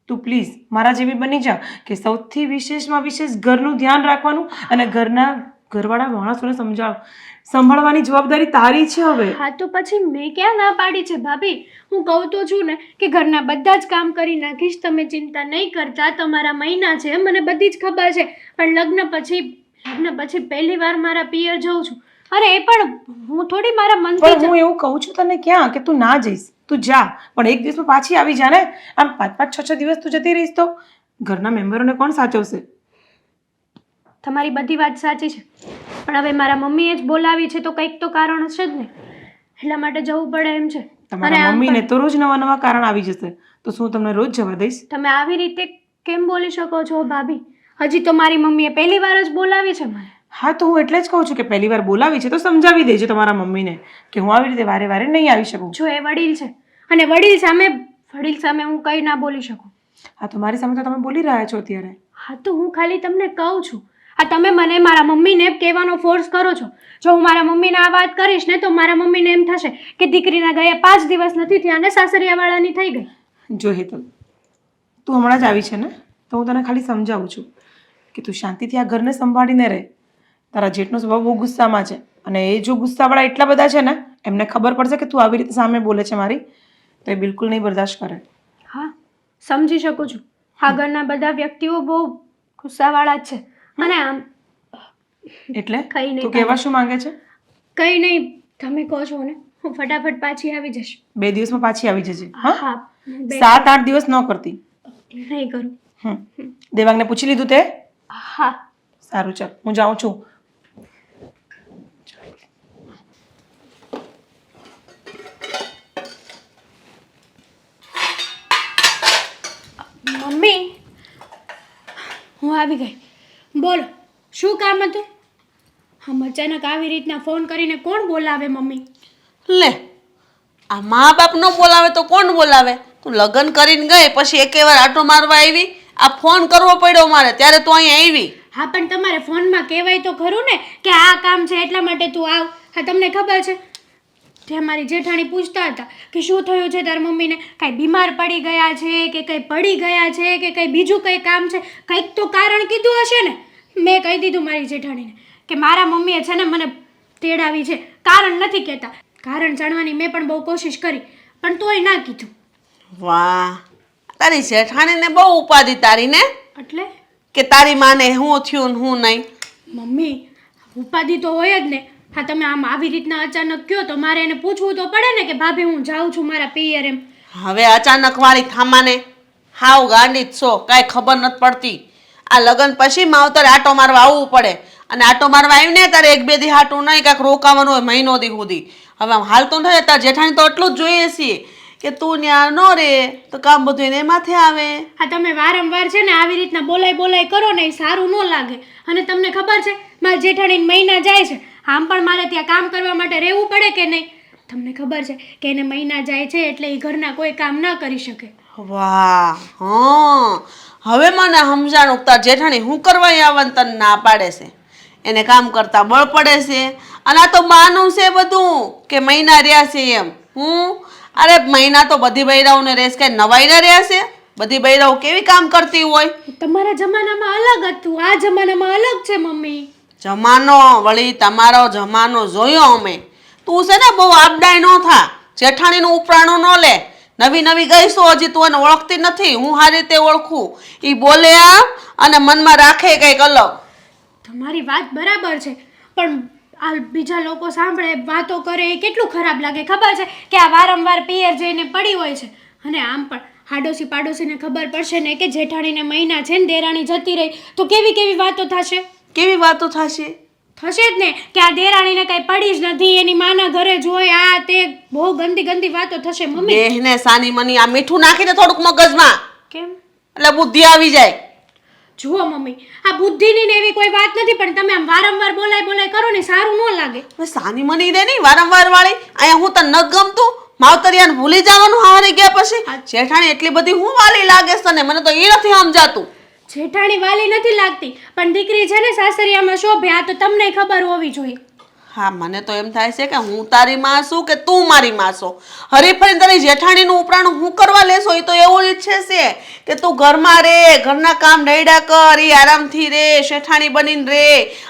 તું પ્લીઝ મારા જેવી બની જા કે સૌથી વિશેષમાં વિશેષ ઘરનું ધ્યાન રાખવાનું અને ઘરવાળા માણસોને સંભાળવાની જવાબદારી તારી છે હવે. હા તો પછી મેં ક્યાં ના પાડી છે ભાભી, હું કહું તો છું ને કે ઘરના બધા જ કામ કરી નાખીશ, તમે ચિંતા નહીં કરતા, તમારા મહિના છે મને બધી જ ખબર છે, પણ લગ્ન પછી પહેલી વાર મારા પિયર જઉં છું. અરે એ પણ હું થોડી મારા મનથી પણ હું એવું કહું છું તને ક્યાં કે તું ના જઈશ, તું જા, પણ એક દિવસમાં પાછી આવી જા ને. આમ 5-5, 6-6 દિવસ તું જતી રહીશ તો ઘરના મેમ્બરોને કોણ સાચવશે? તમારી બધી વાત સાચી છે, પણ હવે મારા મમ્મીએ જ બોલાવી છે તો કંઈક તો કારણ હશે જ ને, એટલા માટે જવું પડે એમ છે. તમારા મમ્મીને તો રોજ નવા નવા કારણ આવી જશે, તો શું તમને રોજ જવા દઈશ? તમે આવી રીતે કેમ બોલી શકો છો ભાભી? હજી તો મારી મમ્મીએ પહેલી વાર જ બોલાવી છે મને. હા, તો હું એટલે જ કહું છું કે પહેલી વાર બોલાવી છે તો સમજાવી દેજે તમારા મમ્મીને કે હું આવી રીતે વારે વારે નહીં આવી શકું. જો એ વડીલ છે અને વડીલ સામે હું કંઈ ના બોલી શકું. હા, તો મારી સામે તો તમે બોલી રહ્યા છો અત્યારે. હા, તો હું ખાલી તમને કહું છું. આ તમે મને મારા મમ્મીને કહેવાનો ફોર્સ કરો છો. જો હું મારા મમ્મીને આ વાત કરીશ ને તો મારા મમ્મીને એમ થશે કે દીકરીના ગયા 5 દિવસ નથી થયા અને સાસરિયાવાળાની થઈ ગઈ. જો હેતલ, તું હમણાં જ આવી છે ને, તો હું તને ખાલી સમજાવું છું કે તું શાંતિથી આ ઘરને સંભાળીને રહે. તારા જેઠનો સ્વભાવ બહુ ગુસ્સામાં છે અને એ જો ગુસ્સાવાળા એટલા બધા છે ને, એમને ખબર પડશે કે તું આવી રીતે સામે બોલે છે મારી, તો એ બિલકુલ નહીં બરદાશ્ત કરે. હા, સમજી શકું છું. આ ઘરના બધા વ્યક્તિઓ બહુ ગુસ્સાવાળા જ છે. અને આમ એટલે કંઈ નહીં, તું કહેવા શું માંગે છે? કંઈ નહીં, તમે કહો છો ને હું ફટાફટ પાછી આવી જઈશ. 2 દિવસમાં પાછી આવી જજે. હા, હા, 7-8 7-8 દિવસ ન કરતી. નહીં કરું. દેવાંગને પૂછી લીધું તે? હા. સારું, ચાલ હું જાઉં છું. મમ્મી, હું આવી ગઈ. બોલો, શું કામ હતું? આમ અચાનક આવી રીતના ફોન કરીને કોણ બોલાવે મમ્મી? લે, આ મા બાપ ન બોલાવે તો કોણ બોલાવે? તું લગ્ન કરીને ગઈ પછી એકે વાર આટો મારવા આવી? આ ફોન કરવો પડ્યો મારે, ત્યારે તું અહીંયા આવી. હા, પણ તમારે ફોનમાં કહેવાય તો ખરું ને કે આ કામ છે એટલા માટે તું આવ. હા, તમને ખબર છે ત્યાં મારી જેઠાણી પૂછતા હતા કે શું થયું છે તાર મમ્મીને, કાંઈ બીમાર પડી ગયા છે કે કંઈ પડી ગયા છે કે કંઈ બીજું કંઈ કામ છે? કંઈક તો કારણ કીધું હશે ને. મેં કહી દીધું મારી જેઠાણીને કે મારા મમ્મીએ છે ને મને તેડાવી છે, કારણ નથી કહેતા. કારણ જાણવાની મેં પણ બહુ કોશિશ કરી પણ તોય ના કીધું. વાહ, તારી જેઠાણીને બહુ ઉપાધિ તારી ને, એટલે કે તારી માને હું થયું ને હું નહીં. મમ્મી, ઉપાધિ તો હોય જ ને. હા, તમે આમ આવી રીતના અચાનક કહો તો મારે એને પૂછવું તો પડે ને કે ભાભી હું જાઉં છું મારા પિયર એમ. હવે અચાનક વાળી થામાને હાવ ગાંડી જ છો, કાંઈ ખબર નથી પડતી. આ લગ્ન પછી માવતરે આટો મારવા આવવું પડે, અને આટો મારવા આવીને તારે 1-2 દી હાટું નહીં, કાંઈક રોકાવાનું હોય મહિનો દી સુધી. હવે આમ હાલ તો નથી, તાર જેઠાણી તો એટલું જ જોઈએ છીએ કે તું ત્યાં ન રે તો કામ બધું એને માથે આવે. હા, તમે વારંવાર છે ને આવી રીતના બોલાય કરો ને એ સારું ન લાગે. અને તમને ખબર છે મારા જેઠાણીને મહિના જાય છે, આમ પણ મારે ત્યાં કામ કરવા માટે રહેવું પડે કે નહીં? તમને ખબર છે કે એને મહિના જાય છે એટલે એ ઘરના કોઈ કામ ના કરી શકે. વાહ, હા, હવે મને સમજાણું તાર જેઠાણી હું કરવા આવવાનું તને ના પાડે છે. એને કામ કરતા બળ પડે છે, અને આ તો માનું છે બધું કે મહિના રહ્યા છે એમ. અરે મહિના તો બધી બૈરાઓને રહેશે, કઈ નવાઈ ના રહ્યા છે? બધી બૈરાઓ કેવી કામ કરતી હોય? તમારા જમાનામાં અલગ હતું, આ જમાનામાં અલગ છે મમ્મી. જમાનો વળી તમારો જમાનો જોયો અમે. તું છે ને બહુ આપડાય ન થા, જેઠાણીનું ઉપરાણું ન લે. નવી નવી ગઈશું, હજી તું એને ઓળખતી નથી, હું સારી રીતે ઓળખું. એ બોલે આમ અને મનમાં રાખે કંઈક અલગ. તમારી વાત બરાબર છે, પણ આ બીજા લોકો સાંભળે વાતો કરે એ કેટલું ખરાબ લાગે. ખબર છે કે આ વારંવાર પિયર જઈને પડી હોય છે, અને આમ પણ હાડોશી પાડોશીને ખબર પડશે ને કે જેઠાણીને મહિના છે ને દેરાણી જતી રહી તો કેવી કેવી વાતો થશે. કેવી વાતો થશે? થશે જ ને કે આ દેરાણીને કઈ પડી જ નથી, એની માના ઘરે જોઈ આ તે બહુ ગંદી ગંદી વાતો થશે મમ્મી. દેહને સાની મની આ મીઠું નાખીને થોડુંક મગજમાં, કેમ? એટલે બુદ્ધિ આવી જાય. જુઓ મમ્મી, આ બુદ્ધિની ને એવી કોઈ વાત નથી, પણ તમે આમ વારંવાર બોલાય કરો ને સારું ન લાગે. હવે સાની મની રે નહીં વારંવાર વાળી, અહીંયા હું તને નથી ગમતું, માવતરિયાને ભૂલી જવાનું હારી ગયા પછી. જેઠાણી એટલી બધી હું વાલી લાગે છે ને, મને તો એ નથી સમજાતું. જેઠાણી વાલી નથી લાગતી, પણ દીકરી છે ને સાસરિયામાં શોભે, આ તો તમને ખબર હોવી જોઈએ. હા, મને તો એમ થાય છે કે હું તારી માં છું કે તું મારી માં છો. હરીફરીને તારી જેઠાણીનું ઉપરાણું હું કરવા લેશો, એ તો એવું ઈચ્છે છે કે તું ઘરમાં રે, ઘરના કામ ઢૈડા કર, એ આરામથી રે, શેઠાણી બનીને રે,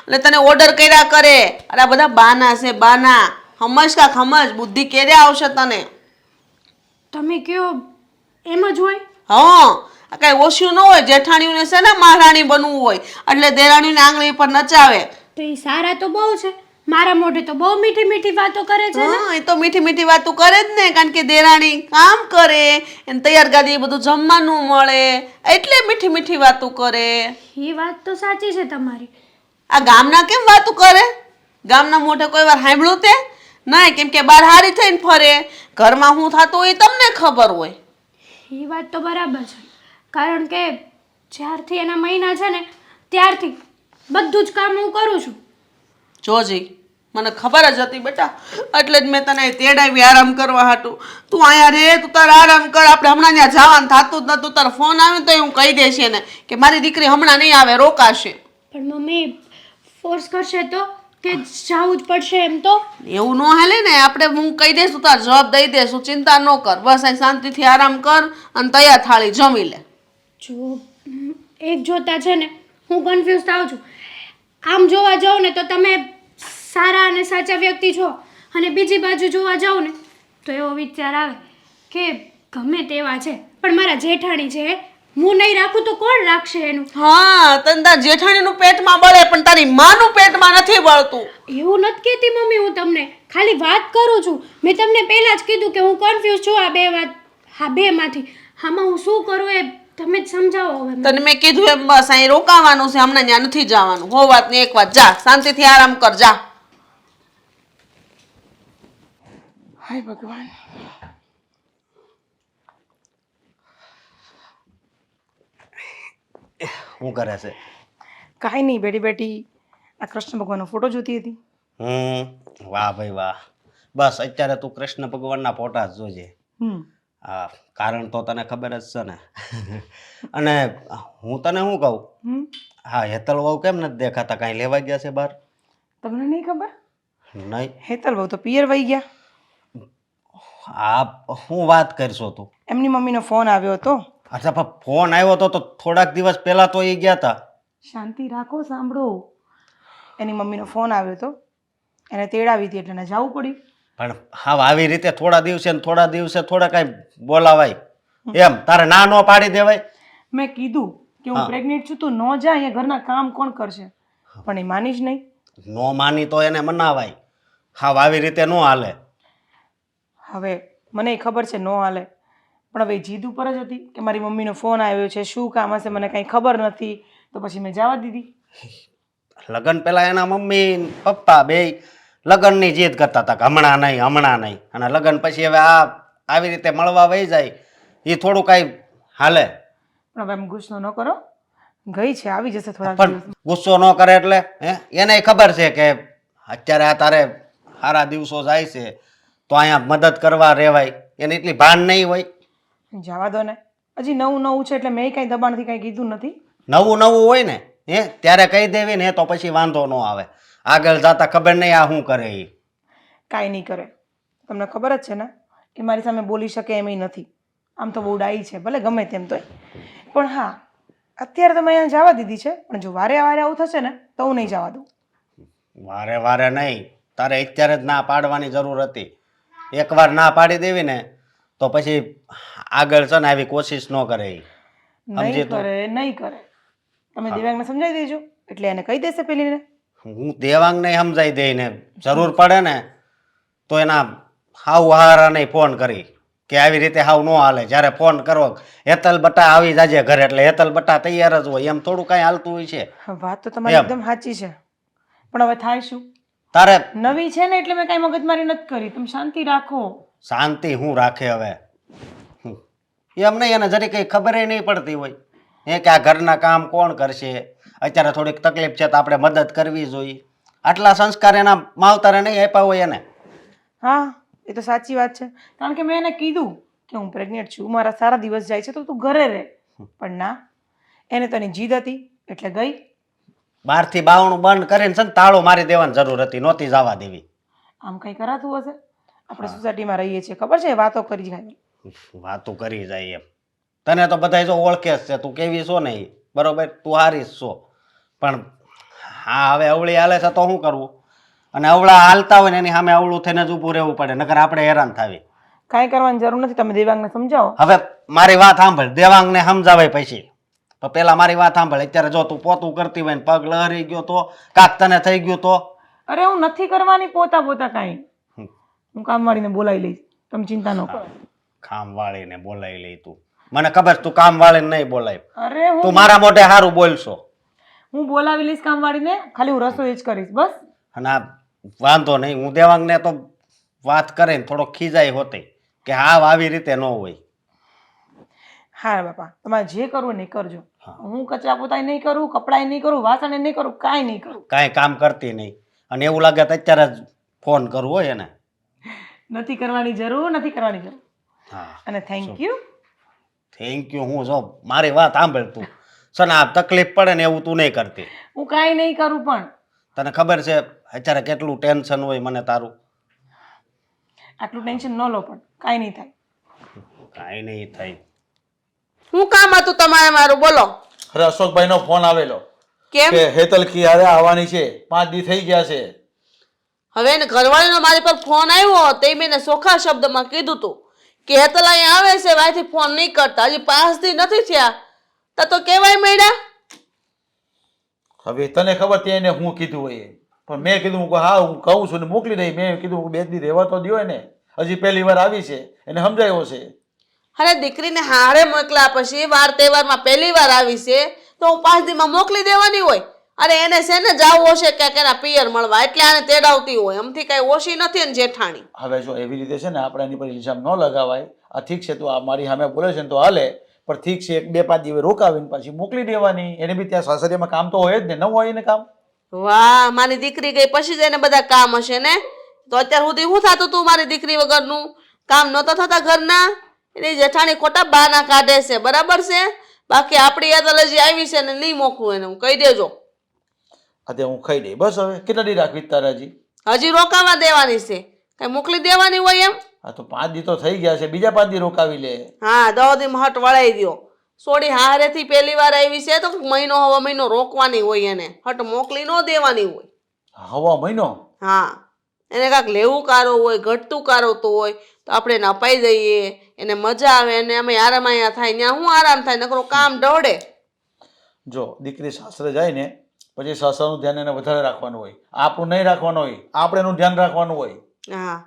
અને તને ઓર્ડર કર્યા કરે. અરે આ બધા બાના છે, બાના. સમજ કા સમજ, બુદ્ધિ ક્યારે આવશે તને? તમે કયો એમ જ હોય. હા, કઈ ઓછું ન હોય. જેઠાણીઓને છે ને મહારાણી બનવું હોય એટલે દેરાણીને આંગળી પર નચાવે. તો એ સારા તો બહુ છે, મારા મોઢે તો બહુ મીઠી મીઠી વાતો કરે છે ને. હા, એ તો મીઠી મીઠી વાતો કરે જ ને, કારણ કે દેરાણી કામ કરે એને તૈયાર ગાદી બધું જમવાનું મળે એટલે મીઠી મીઠી વાતો કરે. એ વાત તો સાચી છે તમારી. આ ગામના કેમ વાતો કરે? ગામના મોઢે કોઈ વાર સાંભળ્યું તે નહીં, કેમ કે બાર હારી થઈને ફરે, ઘરમાં શું થતું હોય એ તમને ખબર હોય. એ વાત તો બરાબર છે, કારણ કે જ્યારથી એના મહિના છે ને ત્યારથી બધું જ કામ હું કરું છું. જોજી, મને ખબર જ હતી બેટા, એટલે જ મેં તને તેડાવી આરામ કરવા હાટું. તું અહીંયા રે, તું તારે આરામ કર. આપણે હમણાં ત્યાં જવાનું થતું જ નતું. તારો ફોન આવે તો હું કહી દઈશ એને કે મારી દીકરી હમણાં નહીં આવે, રોકાશે. પણ મમ્મી ફોર્સ કરશે તો કે જવું જ પડશે એમ તો? એવું ન હાલે ને, આપણે હું કહી દઈશ, તું તાર જવાબ દઈ દઈશ, ચિંતા ન કર. બસ અહીં શાંતિથી આરામ કર અને તૈયાર થાળી જમી લે. જો એક જોતા છે ને હું કન્ફ્યુઝ થાઉં છું. આમ જોવા જાઉં ને તો તમે સારા અને સાચા વ્યક્તિ છો, અને બીજી બાજુ જોવા જાઉં ને તો એવો વિચાર આવે કે ગમે તેવા છે પણ મારા જેઠાણી છે, હું નહીં રાખું તો કોણ રાખશે એનું? હા, તને તાર જેઠાણીનું પેટમાં બળે પણ તારી માનું પેટમાં નથી બળતું. એવું નથી કહેતી મમ્મી, હું તમને ખાલી વાત કરું છું. મેં તમને પહેલાં જ કીધું કે હું કન્ફ્યુઝ છું આ બે વાત, હા બેમાંથી. આમાં હું શું કરું એ તમે જ સમજાવો હવે મને. તને મેં કીધું એમ બસ અહીં રોકાવાનું છે, હમણાં ત્યાં નથી જવાનું. હો વાત ને એક વાત, જા શાંતિથી આરામ કર, જા. હાય ભગવાન. શું કરે છે? કાંઈ નહીં, બેઠી બેઠી આ કૃષ્ણ ભગવાનનો ફોટો જોતી હતી. વાહ ભાઈ વાહ. બસ અત્યારે તું કૃષ્ણ ભગવાનના ફોટા જ જોજે. હા, કારણ તો તને ખબર જ છે ને. અને હું તને શું કહું, હા હેતલ વહુ કેમ નથી દેખાતા? કાંઈ લેવા ગયા છે બહાર? તમને નહીં ખબર? નહીં. હેતલ બહુ તો પિયર વહી ગયા. આ શું વાત કરશો તું? એમની મમ્મીનો ફોન આવ્યો હતો. અચ્છા, પણ ફોન આવ્યો તો થોડાક દિવસ પહેલા તો એ ગયા હતા. શાંતિ રાખો, સાંભળો. એની મમ્મીનો ફોન આવ્યો હતો, એને તેડાવી હતી એટલે એને જવું પડ્યું. પણ હા, આવી રીતે થોડા દિવસે થોડા કાંઈ બોલાવાય એમ? તારે ના ન પાડી દેવાય? મેં કીધું કે હું પ્રેગ્નેન્ટ છું, તું ન જા, અહીંયા ઘરના કામ કોણ કરશે? પણ એ માની જ નહીં. નો માની તો એને મનાવાય. હા, આવી રીતે ન હાલે. હવે મને ખબર છે ન હાલે, પણ હવે જીદ ઉપર જ હતી કે મારી મમ્મીનો ફોન આવ્યો છે, શું કામ હશે મને કાંઈ ખબર નથી, તો પછી મેં જવા દીધી. લગ્ન પહેલા એના મમ્મી પપ્પા બે લગ્નની જીદ કરતા હતા કે હમણાં નહીં. અને લગ્ન પછી હવે આવી રીતે મળવા વહી જાય, એ થોડું કાંઈ હાલે. પણ હવે એમ ગુસ્સો ન કરો, ગઈ છે, આવી જશે થોડા પણ ગુસ્સો ન કરે એટલે એને ખબર છે કે અત્યારે આ તારે સારા દિવસો જાય છે તો અહીંયા મદદ કરવા રહેવાય, એને એટલી ભાન નહીં હોય. જવા દો ને, હજી નવું છે એટલે મેં કાંઈ દબાણથી કાંઈ કીધું નથી. નવું હોય ને ત્યારે કહી દેવી ને તો પછી વાંધો ન આવે. આગળ જતા ખબર નહીં આ શું કરે એ. કાંઈ નહીં કરે. તમને ખબર જ છે ને કે મારી સામે બોલી શકે એમ નથી. આમ તો બહુ ડાઈ છે, ભલે ગમે તેમ તોય. પણ હા, અત્યારે તો મેં અહીંયા જવા દીધી છે, પણ જો વારે આવું થશે ને તો હું નહીં જવા દઉં. વારે નહીં, તારે અત્યારે જ ના પાડવાની જરૂર હતી. એકવાર ના પાડી દેવી ને તો પછી આગળ છે ને આવી કોશિશ ન કરે એ. નહીં કરે. તમે દિવ્યાંગને સમજાવી દેજો એટલે એને કહી દેશે પેલીને. હું દેવાંગને સમજાઈ દઈને જરૂર પડે ને તો એના હાવ હારાને ફોન કરી કે આવી રીતે હાવ ન હાલે. જ્યારે ફોન કરો હેતલ બટા આવી જાજે ઘરે, એટલે હેતલ બટા તૈયાર જ હોય. એમ થોડું કાંઈ હાલતું હોય છે? વાત તો તમારી એકદમ સાચી છે, પણ હવે થાય શું? તારે નવી છે ને એટલે મેં કાંઈ મગજમારી નથી કરી. તમે શાંતિ રાખો. શાંતિ હું રાખે હવે? એમ નહીં, એને જરી કંઈ ખબર નહીં પડતી હોય કે આ ઘરના કામ કોણ કરશે. અત્યારે થોડીક તકલીફ છે તો આપણે મદદ કરવી જોઈએ. આટલા સંસ્કાર એના માવતરે નહીં આપ્યા હોય એને. હા, એ તો સાચી વાત છે, કારણ કે મેં એને કીધું કે હું પ્રેગ્નેન્ટ છું, મારા સારા દિવસ જાય છે તો તું ઘરે રહે. પણ ના, એને તો એની જીદ હતી એટલે ગઈ. બહારથી બાવણું બંધ કરીને છે ને તાળું મારી દેવાની જરૂર હતી, નહોતી જવા દેવી. આમ કંઈ કરાતું હશે? આપણે સોસાયટીમાં રહીએ છીએ, ખબર છે, વાતો કરી જાય. વાતું કરી જાય એમ. તને તો બધા જો ઓળખે જ છે, તું કેવી છો નહીં, બરોબર, તું હારી જ છો. પણ હા, હવે અવળી હાલે છે તો શું કરવું? અને અવળા હાલતા હોય ને એની સામે અવળું થઈને જ ઊભું રહેવું પડે, નકર આપણે હેરાન થાવી. કાંઈ કરવાની જરૂર નથી, તમે દેવાંગને સમજાવો. હવે મારી વાત સાંભળ, દેવાંગને સમજાવાય પછી. તો પેલા મારી વાત સાંભળ. અત્યારે જો તું પોતું કરતી હોય ને પગ લહરી ગયો તો કાક તને થઈ ગયું તો અરે હું નથી કરવાની પોતા પોતા કાંઈ. હું કામવાળીને બોલાવી લઈશ, તમે ચિંતા ન કરો. કામ વાળીને બોલાવી લઈ તું. મને ખબર છે તું કામ વાળીને નહીં બોલાય. અરે તું મારા મોઢે સારું બોલશો. હું બોલાવી લઈશ કામવાળીને, ખાલી હું રસોઈ જ કરીશ બસ. અને આ વાંધો નહીં, હું દેવાંગને તો વાત કરે ને થોડો ખીજાય હોતે કે હા આવી રીતે ન હોય. હા બાપા, તમારે જે કરવું ને એ કરજો. હું કચરા પોતાય નહીં કરું, કપડાય નહીં કરું, વાસણ નહીં કરું, કાંઈ નહીં કરું. કાંઈ કામ કરતી નહીં. અને એવું લાગે તો અત્યારે જ ફોન કરવો હોય એને. નથી કરવાની જરૂર, નથી કરવાની જરૂર. હા, અને થેન્ક યુ. Thank you. હું જો મારી વાત સાંભળ તું. સને આ તકલીફ પડે ને એવું તું નહીં કરતી. હું કાંઈ નહીં કરું પણ તને ખબર છે અત્યારે કેટલું ટેન્શન હોય મને તારું. આટલું ટેન્શન ન લો, પણ કાંઈ નહીં થાય. કાંઈ નહીં થાય. શું કામ હતું તમારે મારું બોલો? અરે અશોકભાઈનો ફોન આવેલો કેમ? કે હેતલ કિયારે આવવાની છે, 5 દી થઈ ગયા છે. હવે એને ઘરવાળીનો મારી પર ફોન આવ્યો તે મેં એને ચોખ્ખા શબ્દમાં કીધું તું કે હેતલ અહીંયા આવે છે, વાયથી ફોન નહીં કરતા. હજી 5 દી નથી થયા તો કેવાય મળ્યા. હવે તને ખબર ત્યાં એને હું કીધું હોય, પણ મેં કીધું કે હા હું કહું છું ને મોકલી દઈ. મેં કીધું 2 દી રહેવા તો દ્યો ને, હજી પહેલી વાર આવી છે, એને સમજાયો છે. અરે દીકરીને હારે મોકલ્યા પછી વાર તહેવારમાં પહેલી વાર આવી છે તો હું 5 દીમાં મોકલી દેવાની હોય? અરે એને છે ને જાવું હશે ક્યાંક એના પિયર મળવા, એટલે આને તેડાવતી હોય. આમથી કઈ ઓછી નથી ને જેઠાણી. હવે જો એવી રીતે છે ને આપણે એની પર ઇલ્ઝામ ન લગાવાય. આ ઠીક છે, તું આ મારી સામે બોલે છે ને તો હાલે, પણ ઠીક છે 2-5 દિવસ રોકાવીને પછી મોકલી દેવાની. એને બી ત્યાં સાસરિયામાં કામ તો હોય જ ને, ન હોય એને કામ. વાહ, મારી દીકરી ગઈ પછી જ એને બધા કામ હશે ને. તો અત્યાર સુધી શું થતું તું મારી દીકરી વગરનું? કામ નહોતા થતા ઘરના? એની જેઠાણી ખોટા બહાના કાઢે છે, બરાબર છે? બાકી આપણી યાદ હજી આવી છે ને નહીં મોકલું એને, હું કહી દેજો. અત્યારે હું ખાઈ દઈ બસ. હવે કેટલા દી રાખવી તારે હજી રોકાવા દેવાની છે, કઈ મોકલી દેવાની હોય એમ? હા તો 5 દી તો થઈ ગયા છે, બીજા 5 દી રોકાવી લે. હા, 10 દી હટ વળાઈ દો. સોડી હારેથી પહેલી વાર આવી છે તો મહિનો હવા મહિનો રોકવાની હોય એને, હટ મોકલી ન દેવાની હોય. હવા મહિનો? હા, એને કાંક લેવું કારો હોય, ઘટતું કારોતું હોય તો આપણે એને અપાઈ દઈએ, એને મજા આવે, અને અમે આરામ અહીંયા થાય. ત્યાં શું આરામ થાય, નકરો કામ ડવડે. જો દીકરી સાસરે જાય ને પછી સાસરાનું ધ્યાન એને વધારે રાખવાનું હોય, આપણું નહીં રાખવાનું હોય, આપણે એનું ધ્યાન રાખવાનું હોય. હા,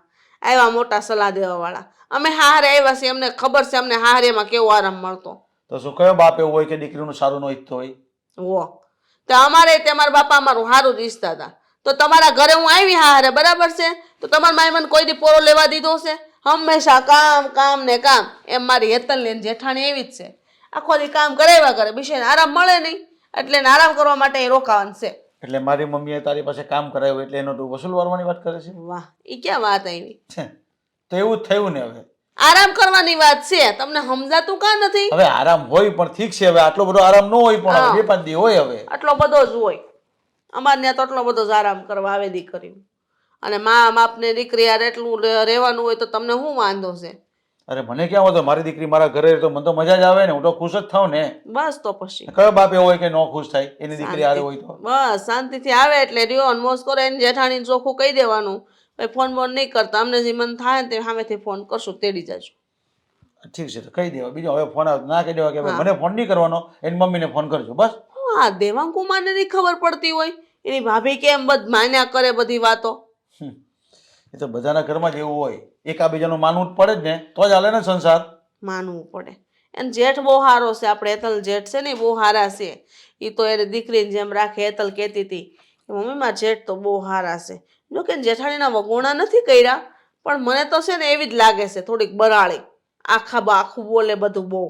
આવ્યા મોટા સલાહ દેવા વાળા. અમે હારે આવ્યા છીએ, અમને ખબર છે અમને હારેમાં કેવો આરામ મળતો. તો શું કયો બાપ એવું હોય કે દીકરીનું સારું ન ઈચ્છતો હોય? હો તો અમારે તમારા બાપા અમારું સારું જ ઈચ્છતા હતા. તો તમારા ઘરે હું આવી હારે, બરાબર છે? તો તમારા માએ મને કોઈ દી પોરો લેવા દીધો છે? હંમેશા કામ કામ ને કામ. એમ મારી હેતલ ને જેઠાણી એવી જ છે, આખો દી કામ કરાવ્યા કરે, બિચારીને આરામ મળે નહીં, એટલે એને આરામ કરવા માટે એ રોકાવાનું છે. એટલે મારી મમ્મીએ તારી પાસે કામ કરાવ્યું એટલે એનો તું વસૂલ વારવાની વાત કરે છે? વાહ, એ ક્યાં વાત આવી? તો એવું જ થયું ને. હવે આરામ કરવાની વાત છે, તમને સમજાતું કાં નથી? હવે આરામ હોય પણ ઠીક છે, હવે આટલો બધો આરામ ન હોય પણ 2-5 દી હોય. હવે આટલો બધો જ હોય અમારે ત્યાં, તો આટલો બધો જ આરામ કરવા આવે દીકરી. અને મા બાપને દીકરી યાર એટલું રહેવાનું હોય તો તમને શું વાંધો છે? અરે મને ક્યાં વાંધો, મારી દીકરી મારા ઘરે તો મને તો મજા જ આવે ને, હું તો ખુશ જ થાઉં ને. બસ તો પછી કયો બાપ એવો હોય કે ન ખુશ થાય એની દીકરી હારે હોય તો? બસ શાંતિથી આવે એટલે રહ્યો, મોજ કરો. એને જેઠાણીને ચોખ્ખું કહી દેવાનું, ભાઈ ફોન બોન નહીં કરતા, અમને જે મન થાય ને તે સામેથી ફોન કરશું, તેડી જાજો. ઠીક છે, તો કહી દેવા. બીજો હવે ફોન ના કહી દેવા કે ભાઈ મને ફોન નહીં કરવાનો, એની મમ્મીને ફોન કરજો બસ. હા, દેવાંગ કુમારને નહીં ખબર પડતી હોય એની ભાભી કેમ બધ માન્યા કરે બધી વાતો. એ તો બધાના ઘરમાં જ એવું હોય, એકાબીજાનું માનવું જ પડે જ ને, તો જ હાલે ને સંસાર. માનવું પડે. એને જેઠ બહુ સારો છે, આપણે હેતલ જેઠ છે ને એ બહુ સારા છે. એ તો એને દીકરીને જેમ રાખે. હેતલ કહેતી હતી કે મમ્મી મારા જેઠ તો બહુ સારા છે. જો કે જેઠાણીના વગોણા નથી કર્યા, પણ મને તો છે ને એવી જ લાગે છે, થોડીક બરાળી, આખું બોલે બધું બહુ,